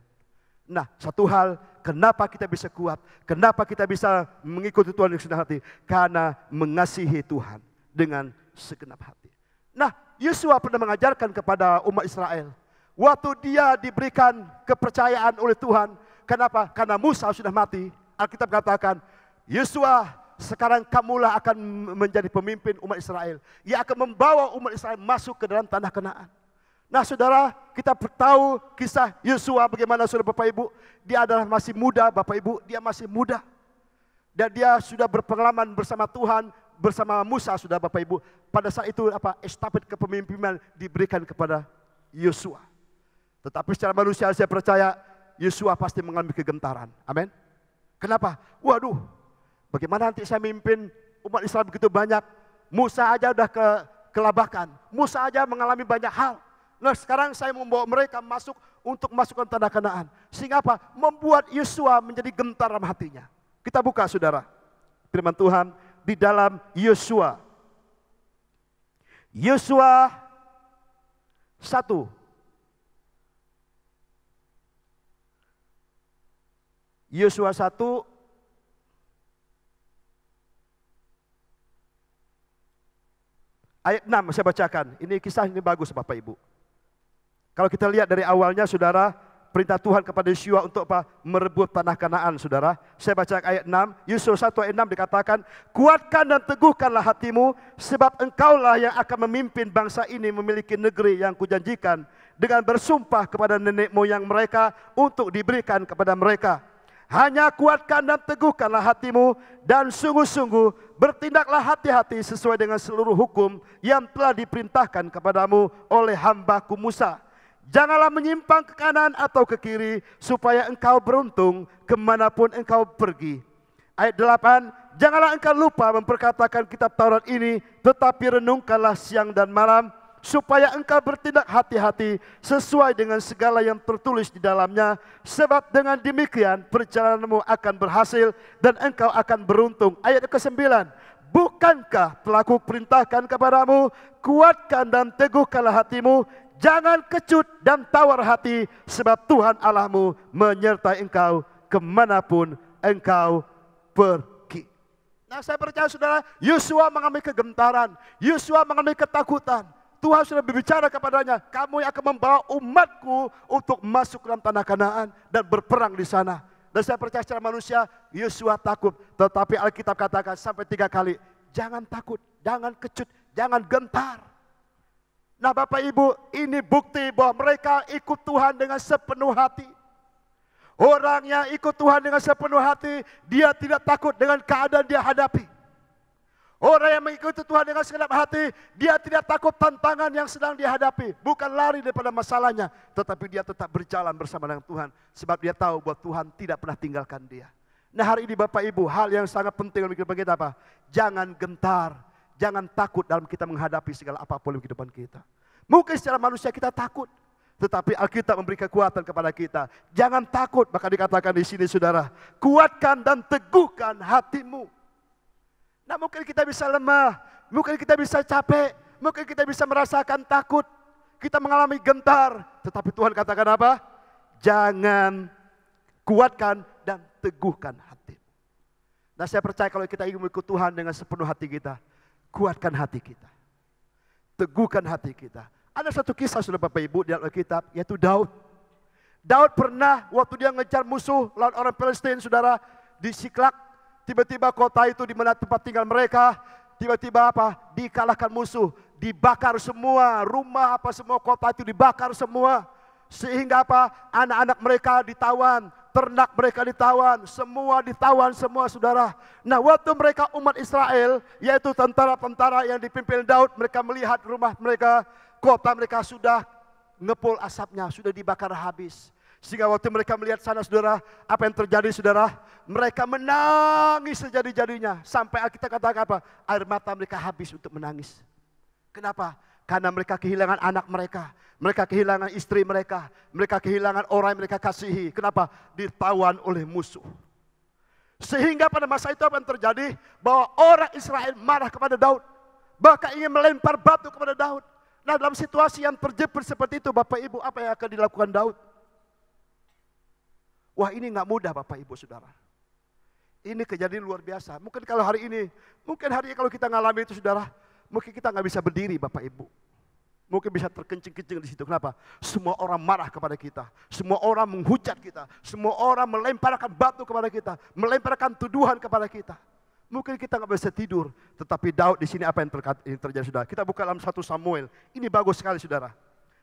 Nah, satu hal, kenapa kita bisa kuat? Kenapa kita bisa mengikuti Tuhan dengan segenap hati? Karena mengasihi Tuhan dengan segenap hati. Nah, Yosua pernah mengajarkan kepada umat Israel. Waktu dia diberikan kepercayaan oleh Tuhan. Kenapa? Karena Musa sudah mati. Alkitab katakan, Yosua, sekarang kamulah akan menjadi pemimpin umat Israel. Ia akan membawa umat Israel masuk ke dalam tanah Kanaan. Nah saudara, kita tahu kisah Yosua bagaimana saudara Bapak Ibu. Dia adalah masih muda Bapak Ibu, dia masih muda. Dan dia sudah berpengalaman bersama Tuhan, bersama Musa saudara Bapak Ibu. Pada saat itu estafet kepemimpinan diberikan kepada Yosua. Tetapi secara manusia saya percaya Yosua pasti mengalami kegentaran. Amin. Kenapa? Waduh, bagaimana nanti saya mimpin umat Israel begitu banyak. Musa aja udah kelabakan. Musa aja mengalami banyak hal. Nah sekarang saya membawa mereka masuk untuk masukkan tanah Kanaan. Sehingga apa? Membuat Yosua menjadi gentar dalam hatinya. Kita buka saudara. Firman Tuhan di dalam Yosua. Yosua 1. Yosua 1. Ayat 6 saya bacakan. Ini kisah ini bagus Bapak Ibu. Kalau kita lihat dari awalnya saudara, perintah Tuhan kepada Yosua untuk apa? Merebut tanah Kanaan saudara. Saya baca ayat 6, Yosua 1 ayat 6 dikatakan, kuatkan dan teguhkanlah hatimu, sebab engkaulah yang akan memimpin bangsa ini memiliki negeri yang kujanjikan, dengan bersumpah kepada nenek moyang mereka untuk diberikan kepada mereka. Hanya kuatkan dan teguhkanlah hatimu, dan sungguh-sungguh bertindaklah hati-hati sesuai dengan seluruh hukum yang telah diperintahkan kepadamu oleh hambaku Musa. Janganlah menyimpang ke kanan atau ke kiri, supaya engkau beruntung kemanapun engkau pergi. Ayat 8, janganlah engkau lupa memperkatakan kitab Taurat ini, tetapi renungkanlah siang dan malam, supaya engkau bertindak hati-hati sesuai dengan segala yang tertulis di dalamnya. Sebab dengan demikian perjalananmu akan berhasil dan engkau akan beruntung. Ayat ke-9, bukankah telah kuperintahkan kepadamu, kuatkan dan teguhkanlah hatimu, jangan kecut dan tawar hati, sebab Tuhan Allahmu menyertai engkau kemanapun engkau pergi. Nah saya percaya saudara, Yosua mengalami kegentaran, Yosua mengalami ketakutan. Tuhan sudah berbicara kepadanya, kamu yang akan membawa umatku untuk masuk ke dalam tanah Kanaan dan berperang di sana. Dan saya percaya secara manusia, Yosua takut. Tetapi Alkitab katakan sampai 3 kali, jangan takut, jangan kecut, jangan gentar. Nah Bapak Ibu, ini bukti bahwa mereka ikut Tuhan dengan sepenuh hati. Orang yang ikut Tuhan dengan sepenuh hati, dia tidak takut dengan keadaan dia hadapi. Orang yang mengikuti Tuhan dengan segenap hati, dia tidak takut tantangan yang sedang dia hadapi. Bukan lari daripada masalahnya, tetapi dia tetap berjalan bersama dengan Tuhan. Sebab dia tahu bahwa Tuhan tidak pernah tinggalkan dia. Nah hari ini Bapak Ibu, hal yang sangat penting dalam kehidupan kita apa? Jangan gentar, jangan takut dalam kita menghadapi segala apapun dalam kehidupan kita. Mungkin secara manusia kita takut, tetapi Alkitab memberi kekuatan kepada kita. Jangan takut, maka dikatakan di sini saudara, kuatkan dan teguhkan hatimu. Nah mungkin kita bisa lemah, mungkin kita bisa capek, mungkin kita bisa merasakan takut, kita mengalami gentar. Tetapi Tuhan katakan apa? Jangan, kuatkan dan teguhkan hati. Nah saya percaya kalau kita ingin mengikut Tuhan dengan sepenuh hati kita, kuatkan hati kita, teguhkan hati kita. Ada satu kisah sudah Bapak Ibu di Alkitab, yaitu Daud. Daud pernah waktu dia ngejar musuh lawan orang Palestina saudara, di Siklak. Tiba-tiba kota itu di mana tempat tinggal mereka, tiba-tiba apa? Dikalahkan musuh, dibakar semua, rumah apa semua kota itu dibakar semua. Sehingga apa? Anak-anak mereka ditawan, ternak mereka ditawan, semua saudara. Nah waktu mereka umat Israel, yaitu tentara-tentara yang dipimpin Daud, mereka melihat rumah mereka, kota mereka sudah ngepul asapnya, sudah dibakar habis. Sehingga waktu mereka melihat sana saudara, apa yang terjadi saudara? Mereka menangis sejadi-jadinya. Sampai kita katakan apa? Air mata mereka habis untuk menangis. Kenapa? Karena mereka kehilangan anak mereka. Mereka kehilangan istri mereka. Mereka kehilangan orang yang mereka kasihi. Kenapa? Ditawan oleh musuh. Sehingga pada masa itu apa yang terjadi? Bahwa orang Israel marah kepada Daud. Bahkan ingin melempar batu kepada Daud. Nah dalam situasi yang terjepit seperti itu Bapak Ibu, apa yang akan dilakukan Daud? Wah ini nggak mudah Bapak Ibu Saudara. Ini kejadian luar biasa. Mungkin kalau hari ini, kalau kita ngalami itu saudara, mungkin kita nggak bisa berdiri Bapak Ibu. Mungkin bisa terkencing-kencing di situ. Kenapa? Semua orang marah kepada kita. Semua orang menghujat kita. Semua orang melemparkan batu kepada kita. Melemparkan tuduhan kepada kita. Mungkin kita nggak bisa tidur. Tetapi Daud di sini apa yang terjadi saudara? Kita buka dalam 1 Samuel. Ini bagus sekali saudara.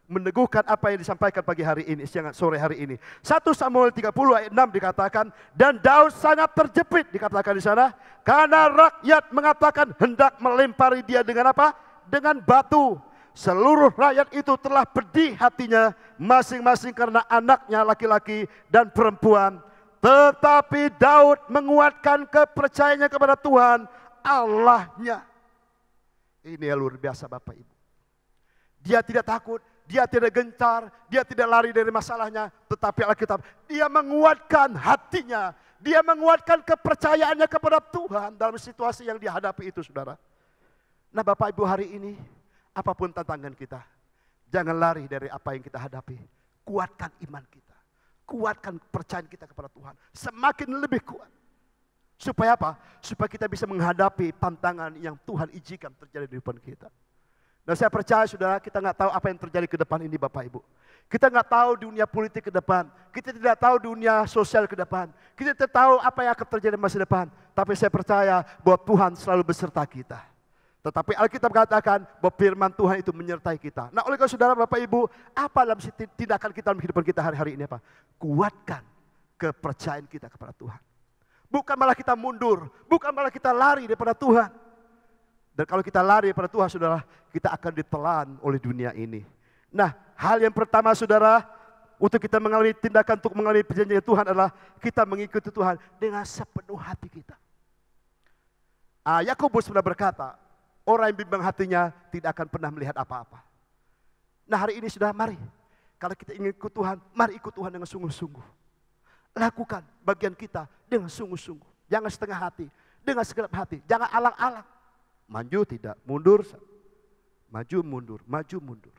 Meneguhkan apa yang disampaikan pagi hari ini, sore hari ini. 1 Samuel 30 ayat 6 dikatakan, dan Daud sangat terjepit, dikatakan di sana, karena rakyat mengatakan hendak melempari dia dengan apa? Dengan batu. Seluruh rakyat itu telah pedih hatinya, masing-masing karena anaknya laki-laki dan perempuan. Tetapi Daud menguatkan kepercayaannya kepada Tuhan, Allahnya. Ini yang luar biasa Bapak Ibu. Dia tidak takut, dia tidak gentar, dia tidak lari dari masalahnya. Tetapi Alkitab, dia menguatkan hatinya. Dia menguatkan kepercayaannya kepada Tuhan dalam situasi yang dihadapi itu saudara. Nah Bapak Ibu hari ini, apapun tantangan kita, jangan lari dari apa yang kita hadapi. Kuatkan iman kita. Kuatkan kepercayaan kita kepada Tuhan. Semakin lebih kuat. Supaya apa? Supaya kita bisa menghadapi tantangan yang Tuhan izinkan terjadi di depan kita. Dan saya percaya saudara, kita nggak tahu apa yang terjadi ke depan ini Bapak Ibu. Kita nggak tahu dunia politik ke depan. Kita tidak tahu dunia sosial ke depan. Kita tidak tahu apa yang akan terjadi di masa depan. Tapi saya percaya bahwa Tuhan selalu beserta kita. Tetapi Alkitab katakan bahwa firman Tuhan itu menyertai kita. Nah oleh karena saudara Bapak Ibu, apa dalam tindakan kita dalam kehidupan kita hari-hari ini apa? Kuatkan kepercayaan kita kepada Tuhan. Bukan malah kita mundur, bukan malah kita lari daripada Tuhan. Dan kalau kita lari pada Tuhan saudara, kita akan ditelan oleh dunia ini. Nah hal yang pertama saudara, untuk kita mengalami tindakan untuk mengalami perjanjian Tuhan adalah kita mengikuti Tuhan dengan sepenuh hati kita. Yakobus pernah berkata, orang yang bimbang hatinya tidak akan pernah melihat apa-apa. Nah hari ini sudah mari, kalau kita ingin ikut Tuhan, mari ikut Tuhan dengan sungguh-sungguh. Lakukan bagian kita dengan sungguh-sungguh. Jangan setengah hati, dengan segenap hati. Jangan alang-alang. Maju tidak, mundur. Maju mundur, maju mundur.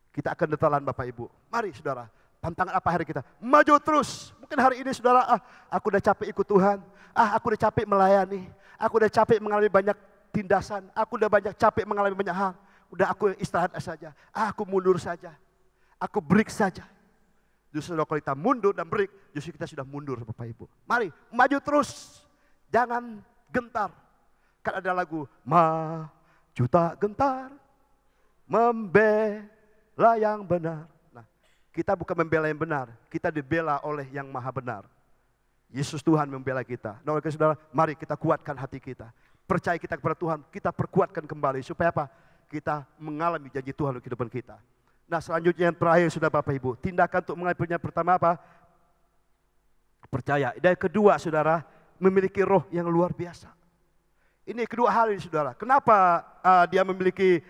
Kita akan ditelan Bapak Ibu. Mari saudara, tantangan apa hari kita? Maju terus. Mungkin hari ini saudara, aku udah capek ikut Tuhan. Aku udah capek melayani. Aku udah capek mengalami banyak tindasan. Aku udah banyak capek mengalami banyak hal. Udah aku istirahat saja. Aku mundur saja. Aku break saja. Justru kalau kita mundur dan break, justru kita sudah mundur Bapak Ibu. Mari, maju terus. Jangan gentar. Kan ada lagu, maju tak gentar, membela yang benar. Nah, Kita bukan membela yang benar, kita dibela oleh yang maha benar. Yesus Tuhan membela kita. Nah, oleh karena saudara, mari kita kuatkan hati kita. Percaya kita kepada Tuhan, kita perkuatkan kembali. Supaya apa? Kita mengalami janji Tuhan untuk kehidupan kita. Nah, selanjutnya yang terakhir sudah Bapak Ibu. Tindakan untuk mengalaminya pertama apa? Percaya. Dan yang kedua saudara, memiliki roh yang luar biasa. Ini kedua hal ini saudara. Kenapa dia memiliki,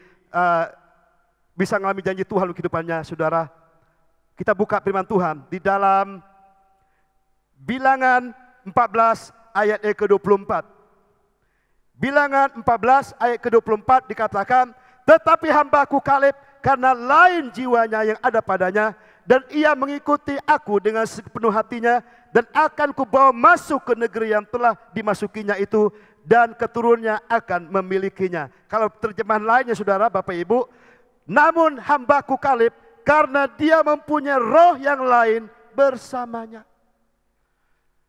bisa mengalami janji Tuhan untuk kehidupannya saudara? Kita buka firman Tuhan di dalam Bilangan 14 ayat ke-24. Bilangan 14 ayat ke-24 dikatakan, tetapi hambaku Kaleb karena lain jiwanya yang ada padanya, dan ia mengikuti aku dengan sepenuh hatinya, dan akan kubawa masuk ke negeri yang telah dimasukinya itu, dan keturunannya akan memilikinya. Kalau terjemahan lainnya saudara, Bapak Ibu, namun hambaku Kaleb karena dia mempunyai roh yang lain bersamanya.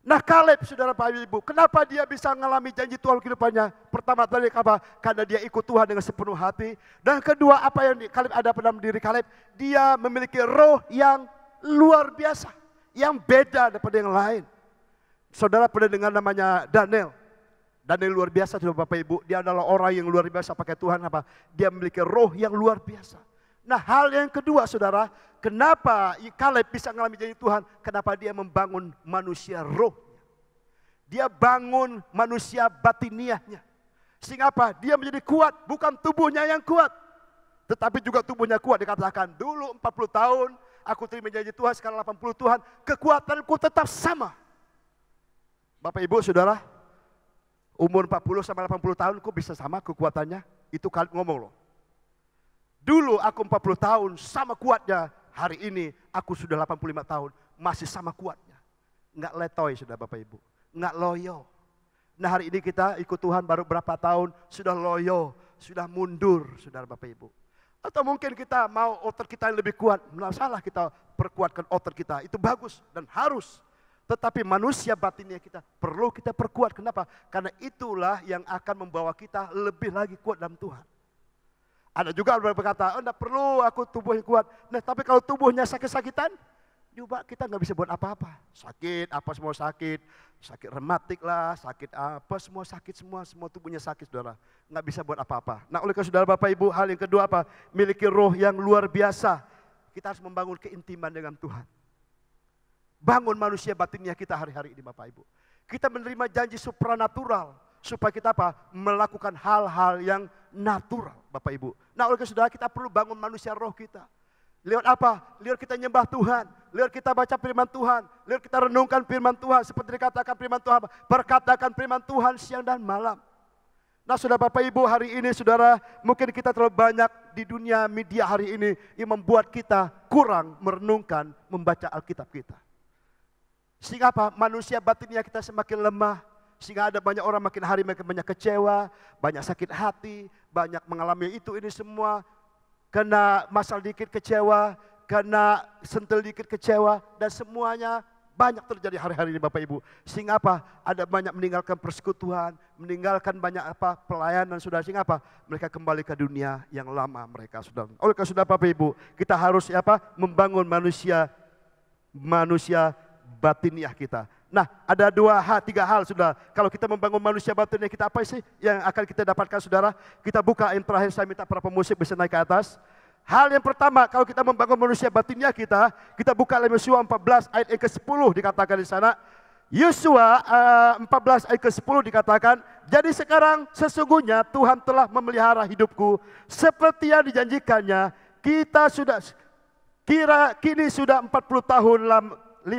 Nah, Kaleb saudara Bapak Ibu, kenapa dia bisa mengalami janji Tuhan kehidupannya? Pertama tadi apa? Karena dia ikut Tuhan dengan sepenuh hati. Dan kedua, apa yang Kaleb ada dalam diri Kaleb? Dia memiliki roh yang luar biasa, yang beda daripada yang lain. Saudara pernah dengar namanya Daniel. Daniel luar biasa saudara Bapak Ibu. Dia adalah orang yang luar biasa pakai Tuhan apa? Dia memiliki roh yang luar biasa. Nah, hal yang kedua saudara, kenapa Kaleb bisa mengalami janji Tuhan? Kenapa dia membangun manusia rohnya. Dia bangun manusia batiniahnya. Sehingga apa? Dia menjadi kuat, bukan tubuhnya yang kuat. Tetapi juga tubuhnya kuat. Dikatakan dulu 40 tahun, aku terima janji Tuhan, sekarang 80 Tuhan, kekuatanku tetap sama. Bapak Ibu saudara, umur 40 sampai 80 tahun kok bisa sama kekuatannya? Itu Kaleb ngomong loh. Dulu aku 40 tahun sama kuatnya, hari ini aku sudah 85 tahun masih sama kuatnya. Enggak letoy sudah Bapak Ibu, enggak loyo. Nah, hari ini kita ikut Tuhan baru berapa tahun sudah loyo, sudah mundur saudara Bapak Ibu. Atau mungkin kita mau otot kita yang lebih kuat, enggak salah kita perkuatkan otot kita, itu bagus dan harus. Tetapi manusia batinnya kita perlu kita perkuat. Kenapa? Karena itulah yang akan membawa kita lebih lagi kuat dalam Tuhan. Ada juga orang berkata, oh enggak perlu aku tubuh yang kuat. Nah, tapi kalau tubuhnya sakit-sakitan, juga kita nggak bisa buat apa-apa. Sakit, apa semua sakit. Sakit rematik lah, sakit apa, semua sakit semua tubuhnya sakit saudara. Nggak bisa buat apa-apa. Nah, oleh karena saudara Bapak Ibu, hal yang kedua apa? Miliki roh yang luar biasa. Kita harus membangun keintiman dengan Tuhan. Bangun manusia batinnya kita hari-hari ini Bapak Ibu. Kita menerima janji supranatural. Supaya kita apa? Melakukan hal-hal yang natural Bapak Ibu. Nah, oleh karena saudara kita perlu bangun manusia roh kita. Lewat apa? Lewat kita nyembah Tuhan. Lewat kita baca firman Tuhan. Lewat kita renungkan firman Tuhan. Seperti dikatakan firman Tuhan. Berkatakan firman Tuhan siang dan malam. Nah, saudara Bapak Ibu, hari ini saudara, mungkin kita terlalu banyak di dunia media hari ini yang membuat kita kurang merenungkan, membaca Alkitab kita. Sehingga apa? Manusia batinnya kita semakin lemah. Sehingga ada banyak orang makin hari makin banyak kecewa, banyak sakit hati, banyak mengalami itu ini semua. Kena masalah dikit kecewa, kena sentil dikit kecewa, dan semuanya banyak terjadi hari-hari ini Bapak Ibu. Sehingga apa? Ada banyak meninggalkan persekutuan, meninggalkan banyak apa pelayanan sudah. Sehingga apa? Mereka kembali ke dunia yang lama mereka sudah. Oleh karena sudah Bapak Ibu, kita harus apa? Membangun manusia batiniah kita. Nah, ada tiga hal sudah. Kalau kita membangun manusia batiniah kita, apa sih yang akan kita dapatkan saudara? Kita buka yang terakhir, saya minta para pemusik bisa naik ke atas. Hal yang pertama, kalau kita membangun manusia batinnya kita buka dalam Yosua 14 ayat ke-10 dikatakan di sana. Yosua 14 ayat ke-10 dikatakan, jadi sekarang sesungguhnya Tuhan telah memelihara hidupku seperti yang dijanjikannya. Kita sudah kini sudah 40 tahun 50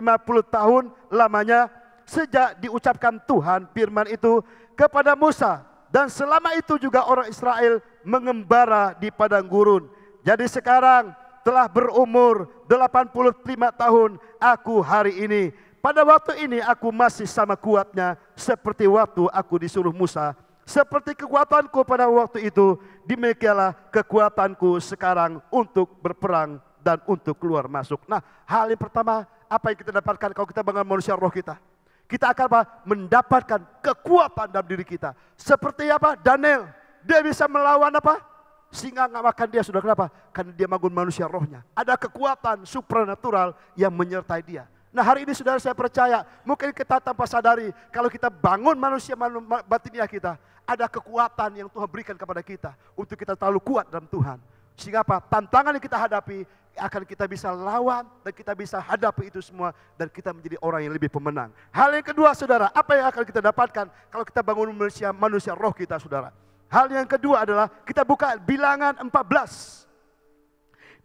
tahun lamanya sejak diucapkan Tuhan firman itu kepada Musa. Dan selama itu juga orang Israel mengembara di padang gurun. Jadi sekarang telah berumur 85 tahun aku hari ini. Pada waktu ini aku masih sama kuatnya seperti waktu aku disuruh Musa. Seperti kekuatanku pada waktu itu, demikianlah kekuatanku sekarang untuk berperang dan untuk keluar masuk. Nah, hal yang pertama, apa yang kita dapatkan kalau kita bangun manusia roh kita? Kita akan apa? Mendapatkan kekuatan dalam diri kita. Seperti apa? Daniel, dia bisa melawan apa? Singa nggak makan dia, sudah kenapa? Karena dia bangun manusia rohnya. Ada kekuatan supranatural yang menyertai dia. Nah hari ini saudara saya percaya, mungkin kita tanpa sadari, kalau kita bangun manusia batinia kita, ada kekuatan yang Tuhan berikan kepada kita, untuk kita terlalu kuat dalam Tuhan. Sehingga apa? Tantangan yang kita hadapi, akan kita bisa lawan, dan kita bisa hadapi itu semua, dan kita menjadi orang yang lebih pemenang. Hal yang kedua saudara, apa yang akan kita dapatkan, kalau kita bangun manusia roh kita saudara. Hal yang kedua adalah kita buka Bilangan 14.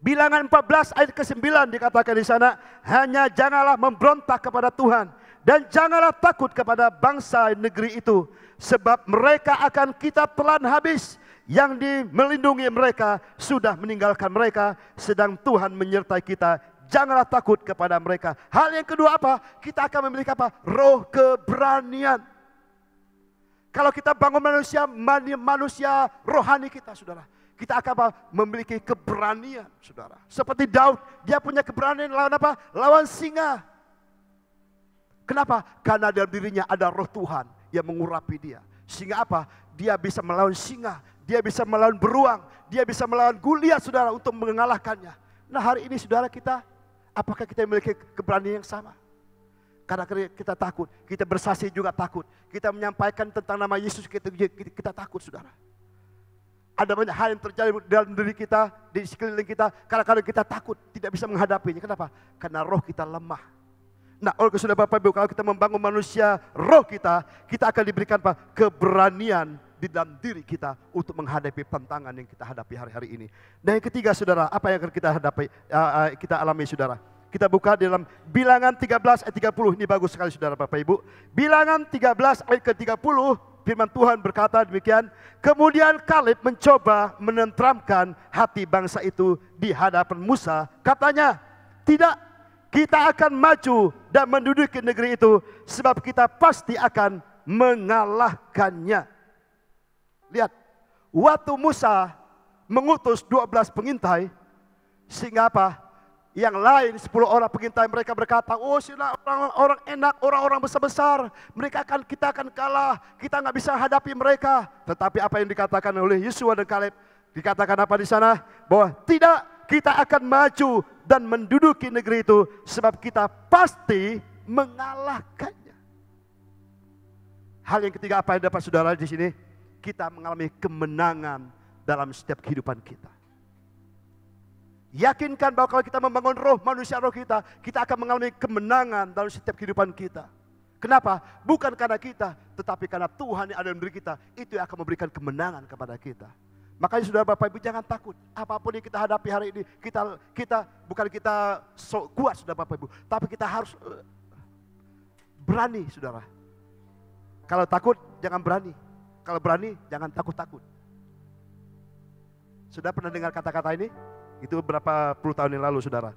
Bilangan 14 ayat ke-9 dikatakan di sana, hanya janganlah memberontak kepada Tuhan dan janganlah takut kepada bangsa negeri itu, sebab mereka akan kita telan habis. Yang melindungi mereka sudah meninggalkan mereka, sedang Tuhan menyertai kita. Janganlah takut kepada mereka. Hal yang kedua apa? Kita akan memiliki apa? Roh keberanian. Kalau kita bangun manusia rohani kita, saudara, kita akan apa? Memiliki keberanian, saudara. Seperti Daud, dia punya keberanian lawan apa? Lawan singa. Kenapa? Karena dalam dirinya ada roh Tuhan yang mengurapi dia. Sehingga apa? Dia bisa melawan singa, dia bisa melawan beruang, dia bisa melawan Goliat, saudara, untuk mengalahkannya. Nah hari ini saudara kita, apakah kita memiliki keberanian yang sama? Karena kita takut, kita bersaksi juga takut. Kita menyampaikan tentang nama Yesus, kita takut saudara. Ada banyak hal yang terjadi dalam diri kita, di sekeliling kita. Kadang-kadang kita takut, tidak bisa menghadapinya. Kenapa? Karena roh kita lemah. Nah, oleh sudah Bapak Ibu, kalau kita membangun manusia roh kita akan diberikan apa? Keberanian di dalam diri kita untuk menghadapi tantangan yang kita hadapi hari-hari ini. Dan yang ketiga saudara, apa yang akan kita hadapi, kita alami saudara? Kita buka di dalam Bilangan 13 ayat 30, ini bagus sekali saudara Bapak Ibu. Bilangan 13 ayat ke-30, firman Tuhan berkata demikian, kemudian Kaleb mencoba menenteramkan hati bangsa itu di hadapan Musa. Katanya, tidak, kita akan maju dan menduduki negeri itu, sebab kita pasti akan mengalahkannya. Lihat, waktu Musa mengutus 12 pengintai, sehingga apa? Yang lain 10 orang pengintai mereka berkata, oh sila orang-orang enak, orang-orang besar-besar, kita akan kalah, kita nggak bisa hadapi mereka. Tetapi apa yang dikatakan oleh Yosua dan Kaleb, dikatakan apa di sana? Bahwa tidak, kita akan maju dan menduduki negeri itu, sebab kita pasti mengalahkannya. Hal yang ketiga apa yang dapat saudara di sini? Kita mengalami kemenangan dalam setiap kehidupan kita. Yakinkan bahwa kalau kita membangun roh, manusia roh kita akan mengalami kemenangan dalam setiap kehidupan kita. Kenapa? Bukan karena kita, tetapi karena Tuhan yang ada dalam diri kita, itu yang akan memberikan kemenangan kepada kita. Makanya saudara Bapak Ibu jangan takut. Apapun yang kita hadapi hari ini, kita bukan kita kuat saudara Bapak Ibu, tapi kita harus berani saudara. Kalau takut jangan berani. Kalau berani jangan takut-takut. Sudah pernah dengar kata-kata ini? Itu berapa puluh tahun yang lalu saudara.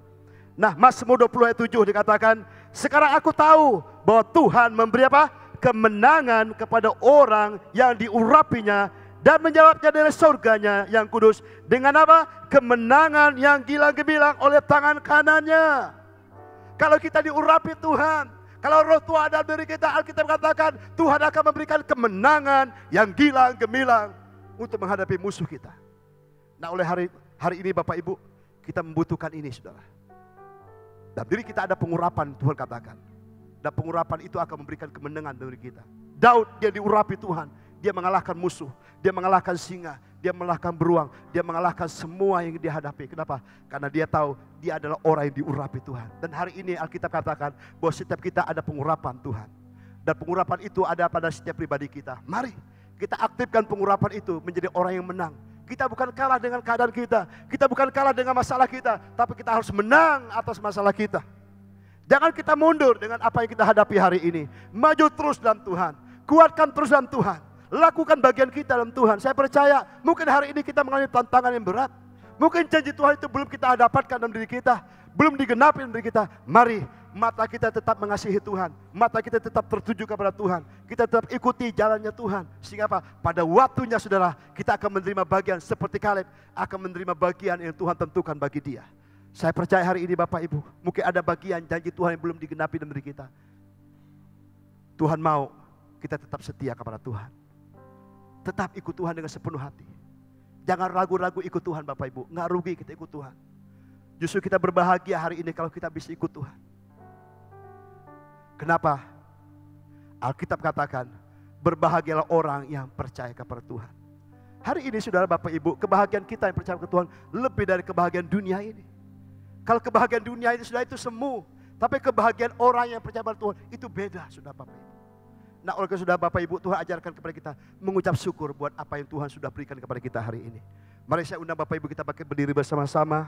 Nah, Mazmur 20 ayat 7 dikatakan, sekarang aku tahu bahwa Tuhan memberi apa? Kemenangan kepada orang yang diurapinya dan menjawabnya dari surganya yang kudus. Dengan apa? Kemenangan yang gila-gemilang oleh tangan kanannya. Kalau kita diurapi Tuhan, kalau roh Tuhan ada dari kita, Alkitab katakan Tuhan akan memberikan kemenangan yang gila-gemilang untuk menghadapi musuh kita. Nah, oleh hari ini Bapak Ibu, kita membutuhkan ini saudara. Dalam diri kita ada pengurapan, Tuhan katakan. Dan pengurapan itu akan memberikan kemenangan dari kita. Daud, dia diurapi Tuhan. Dia mengalahkan musuh, dia mengalahkan singa, dia mengalahkan beruang, dia mengalahkan semua yang dia hadapi. Kenapa? Karena dia tahu dia adalah orang yang diurapi Tuhan. Dan hari ini Alkitab katakan bahwa setiap kita ada pengurapan Tuhan. Dan pengurapan itu ada pada setiap pribadi kita. Mari kita aktifkan pengurapan itu menjadi orang yang menang. Kita bukan kalah dengan keadaan kita bukan kalah dengan masalah kita, tapi kita harus menang atas masalah kita. Jangan kita mundur dengan apa yang kita hadapi hari ini. Maju terus dalam Tuhan, kuatkan terus dalam Tuhan, lakukan bagian kita dalam Tuhan. Saya percaya mungkin hari ini kita mengalami tantangan yang berat. Mungkin janji Tuhan itu belum kita dapatkan dalam diri kita, belum digenapi dalam diri kita. Mari mata kita tetap mengasihi Tuhan, mata kita tetap tertuju kepada Tuhan, kita tetap ikuti jalannya Tuhan. Sehingga apa? Pada waktunya saudara, kita akan menerima bagian seperti Kaleb, akan menerima bagian yang Tuhan tentukan bagi dia. Saya percaya hari ini Bapak Ibu, mungkin ada bagian janji Tuhan yang belum digenapi dalam diri kita. Tuhan mau kita tetap setia kepada Tuhan. Tetap ikut Tuhan dengan sepenuh hati. Jangan ragu-ragu ikut Tuhan Bapak Ibu. Nggak rugi kita ikut Tuhan. Justru kita berbahagia hari ini kalau kita bisa ikut Tuhan. Kenapa? Alkitab katakan, berbahagialah orang yang percaya kepada Tuhan. Hari ini saudara Bapak Ibu, kebahagiaan kita yang percaya kepada Tuhan lebih dari kebahagiaan dunia ini. Kalau kebahagiaan dunia ini sudah itu semu. Tapi kebahagiaan orang yang percaya kepada Tuhan itu beda saudara Bapak Ibu. Nah oleh karena sudah Bapak Ibu, Tuhan ajarkan kepada kita mengucap syukur buat apa yang Tuhan sudah berikan kepada kita hari ini. Mari saya undang Bapak Ibu kita pakai berdiri bersama-sama.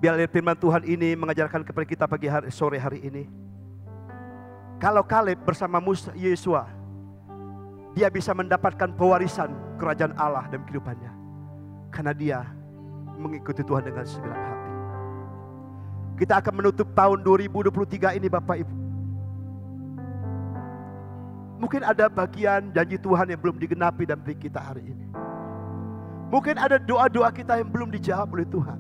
Biar firman Tuhan ini mengajarkan kepada kita pagi hari, sore hari ini. Kalau Kaleb bersama Yesua, dia bisa mendapatkan pewarisan kerajaan Allah dalam kehidupannya. Karena dia mengikuti Tuhan dengan segenap hati. Kita akan menutup tahun 2023 ini Bapak Ibu. Mungkin ada bagian janji Tuhan yang belum digenapi dalam diri kita hari ini. Mungkin ada doa-doa kita yang belum dijawab oleh Tuhan.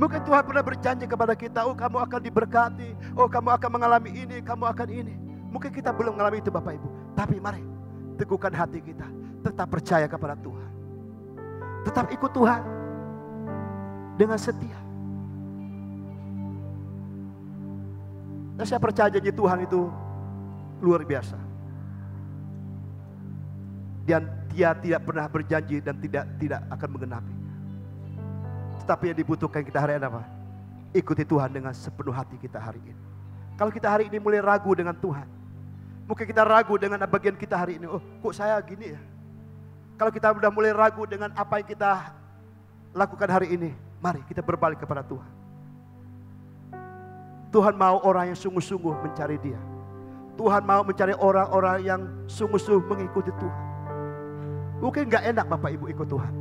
Mungkin Tuhan pernah berjanji kepada kita, oh kamu akan diberkati, oh kamu akan mengalami ini, kamu akan ini. Mungkin kita belum mengalami itu Bapak Ibu. Tapi mari teguhkan hati kita, tetap percaya kepada Tuhan. Tetap ikut Tuhan dengan setia. Dan saya percaya janji Tuhan itu luar biasa. Dan dia tidak pernah berjanji dan tidak akan menggenapi. Tetapi yang dibutuhkan kita hari ini apa? Ikuti Tuhan dengan sepenuh hati kita hari ini. Kalau kita hari ini mulai ragu dengan Tuhan, mungkin kita ragu dengan bagian kita hari ini. Oh kok saya gini ya? Kalau kita sudah mulai ragu dengan apa yang kita lakukan hari ini, mari kita berbalik kepada Tuhan. Tuhan mau orang yang sungguh-sungguh mencari Dia. Tuhan mau mencari orang-orang yang sungguh-sungguh mengikuti Tuhan. Mungkin gak enak Bapak Ibu ikut Tuhan.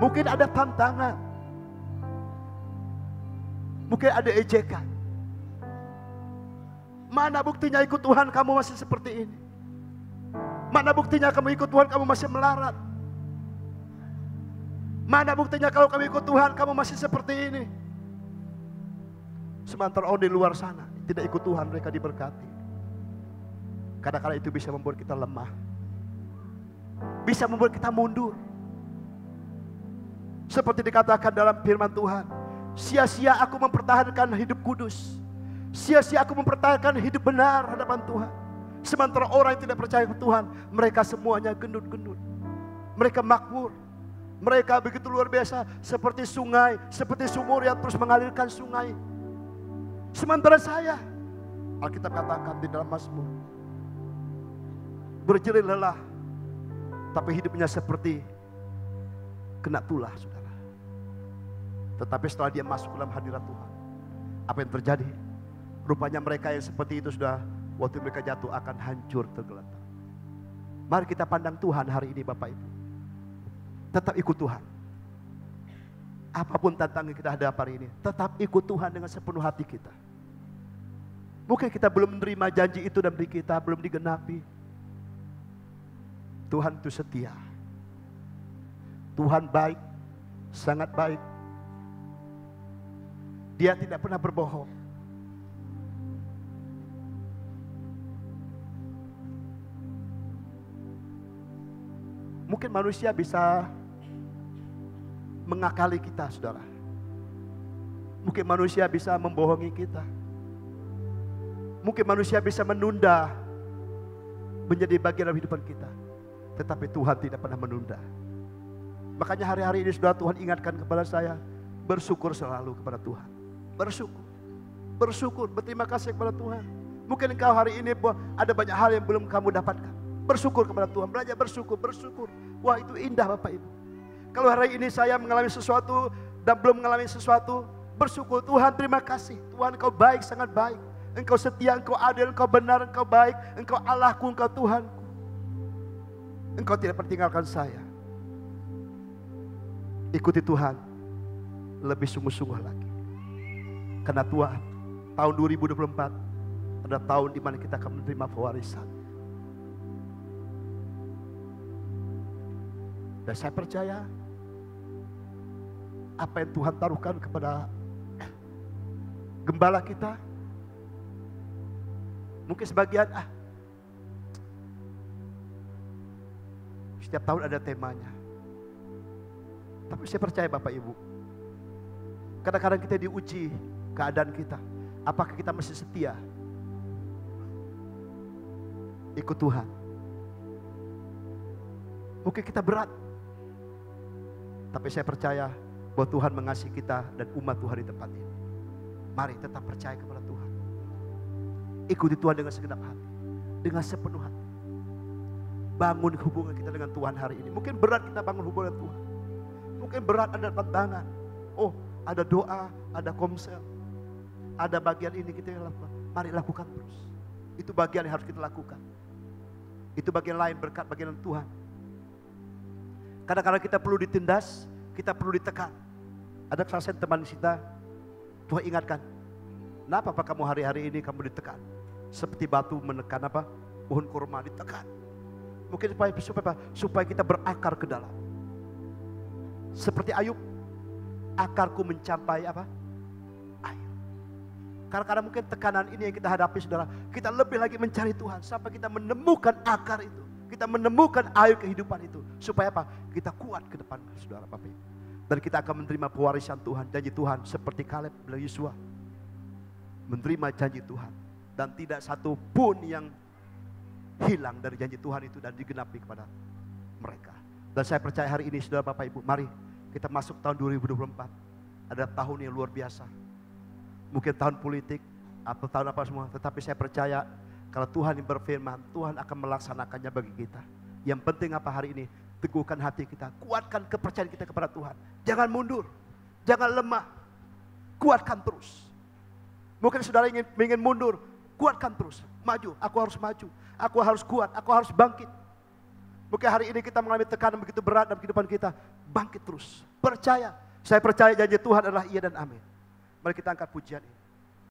Mungkin ada tantangan. Mungkin ada ejekan. Mana buktinya ikut Tuhan kamu masih seperti ini? Mana buktinya kamu ikut Tuhan kamu masih melarat? Mana buktinya kalau kamu ikut Tuhan kamu masih seperti ini? Sementara orang di luar sana tidak ikut Tuhan, mereka diberkati. Kadang-kadang itu bisa membuat kita lemah. Bisa membuat kita mundur. Seperti dikatakan dalam firman Tuhan, sia-sia aku mempertahankan hidup kudus. Sia-sia aku mempertahankan hidup benar hadapan Tuhan. Sementara orang yang tidak percaya ke Tuhan, mereka semuanya gendut-gendut. Mereka makmur. Mereka begitu luar biasa, seperti sungai, seperti sumur yang terus mengalirkan sungai. Sementara saya, Alkitab katakan di dalam Mazmur, berjerit lelah, tapi hidupnya seperti kena tulah, saudara. Tetapi setelah dia masuk dalam hadirat Tuhan, apa yang terjadi? Rupanya mereka yang seperti itu sudah, waktu mereka jatuh akan hancur tergeletak. Mari kita pandang Tuhan hari ini Bapak Ibu. Tetap ikut Tuhan. Apapun tantangan kita hadapi hari ini, tetap ikut Tuhan dengan sepenuh hati kita. Mungkin kita belum menerima janji itu dalam diri kita, belum digenapi. Tuhan itu setia. Tuhan baik, sangat baik. Dia tidak pernah berbohong. Mungkin manusia bisa mengakali kita, saudara. Mungkin manusia bisa membohongi kita. Mungkin manusia bisa menunda menjadi bagian dalam kehidupan kita. Tetapi Tuhan tidak pernah menunda. Makanya hari-hari ini saudara, Tuhan ingatkan kepada saya, bersyukur selalu kepada Tuhan. Bersyukur. Bersyukur, berterima kasih kepada Tuhan. Mungkin engkau hari ini ada banyak hal yang belum kamu dapatkan. Bersyukur kepada Tuhan, belajar bersyukur, bersyukur. Wah itu indah Bapak Ibu. Kalau hari ini saya mengalami sesuatu dan belum mengalami sesuatu, bersyukur. Tuhan terima kasih. Tuhan Engkau baik, sangat baik. Engkau setia, Engkau adil, Engkau benar, Engkau baik. Engkau Allahku, Engkau Tuhanku. Engkau tidak meninggalkan saya. Ikuti Tuhan lebih sungguh-sungguh lagi. Karena Tuhan, tahun 2024 adalah tahun di mana kita akan menerima pewarisan. Dan saya percaya apa yang Tuhan taruhkan kepada gembala kita, mungkin sebagian Setiap tahun ada temanya. Tapi saya percaya Bapak Ibu, kadang-kadang kita diuji keadaan kita. Apakah kita masih setia ikut Tuhan? Mungkin kita berat, tapi saya percaya bahwa Tuhan mengasihi kita dan umat Tuhan di tempat ini. Mari tetap percaya kepada Tuhan. Ikuti Tuhan dengan segenap hati, dengan sepenuh hati. Bangun hubungan kita dengan Tuhan hari ini. Mungkin berat kita bangun hubungan Tuhan. Mungkin berat ada tantangan. Oh, ada doa, ada komsel, ada bagian ini kita yang lakukan. Mari lakukan terus. Itu bagian yang harus kita lakukan. Itu bagian lain berkat bagian Tuhan. Kadang-kadang kita perlu ditindas, kita perlu ditekan. Ada salah satu teman kita, Tuhan ingatkan, kenapa Pak kamu hari-hari ini kamu ditekan? Seperti batu menekan apa? Pohon kurma ditekan. Mungkin supaya kita berakar ke dalam. Seperti Ayub, akarku mencapai apa? Air. Karena mungkin tekanan ini yang kita hadapi saudara, kita lebih lagi mencari Tuhan sampai kita menemukan akar itu. Kita menemukan air kehidupan itu. Supaya apa? Kita kuat ke depan saudara Bapak Ibu. Dan kita akan menerima pewarisan Tuhan, janji Tuhan seperti Kaleb dan Yosua. Menerima janji Tuhan. Dan tidak satu pun yang hilang dari janji Tuhan itu dan digenapi kepada mereka. Dan saya percaya hari ini saudara Bapak Ibu, mari kita masuk tahun 2024. Ada tahun yang luar biasa. Mungkin tahun politik atau tahun apa semua. Tetapi saya percaya kalau Tuhan yang berfirman, Tuhan akan melaksanakannya bagi kita. Yang penting apa hari ini? Teguhkan hati kita, kuatkan kepercayaan kita kepada Tuhan. Jangan mundur, jangan lemah, kuatkan terus. Mungkin saudara ingin mundur, kuatkan terus, maju. Aku harus maju, aku harus kuat, aku harus bangkit. Mungkin hari ini kita mengalami tekanan begitu berat dalam kehidupan kita, bangkit terus. Percaya, saya percaya janji Tuhan adalah iya dan amin. Mari kita angkat pujian ini.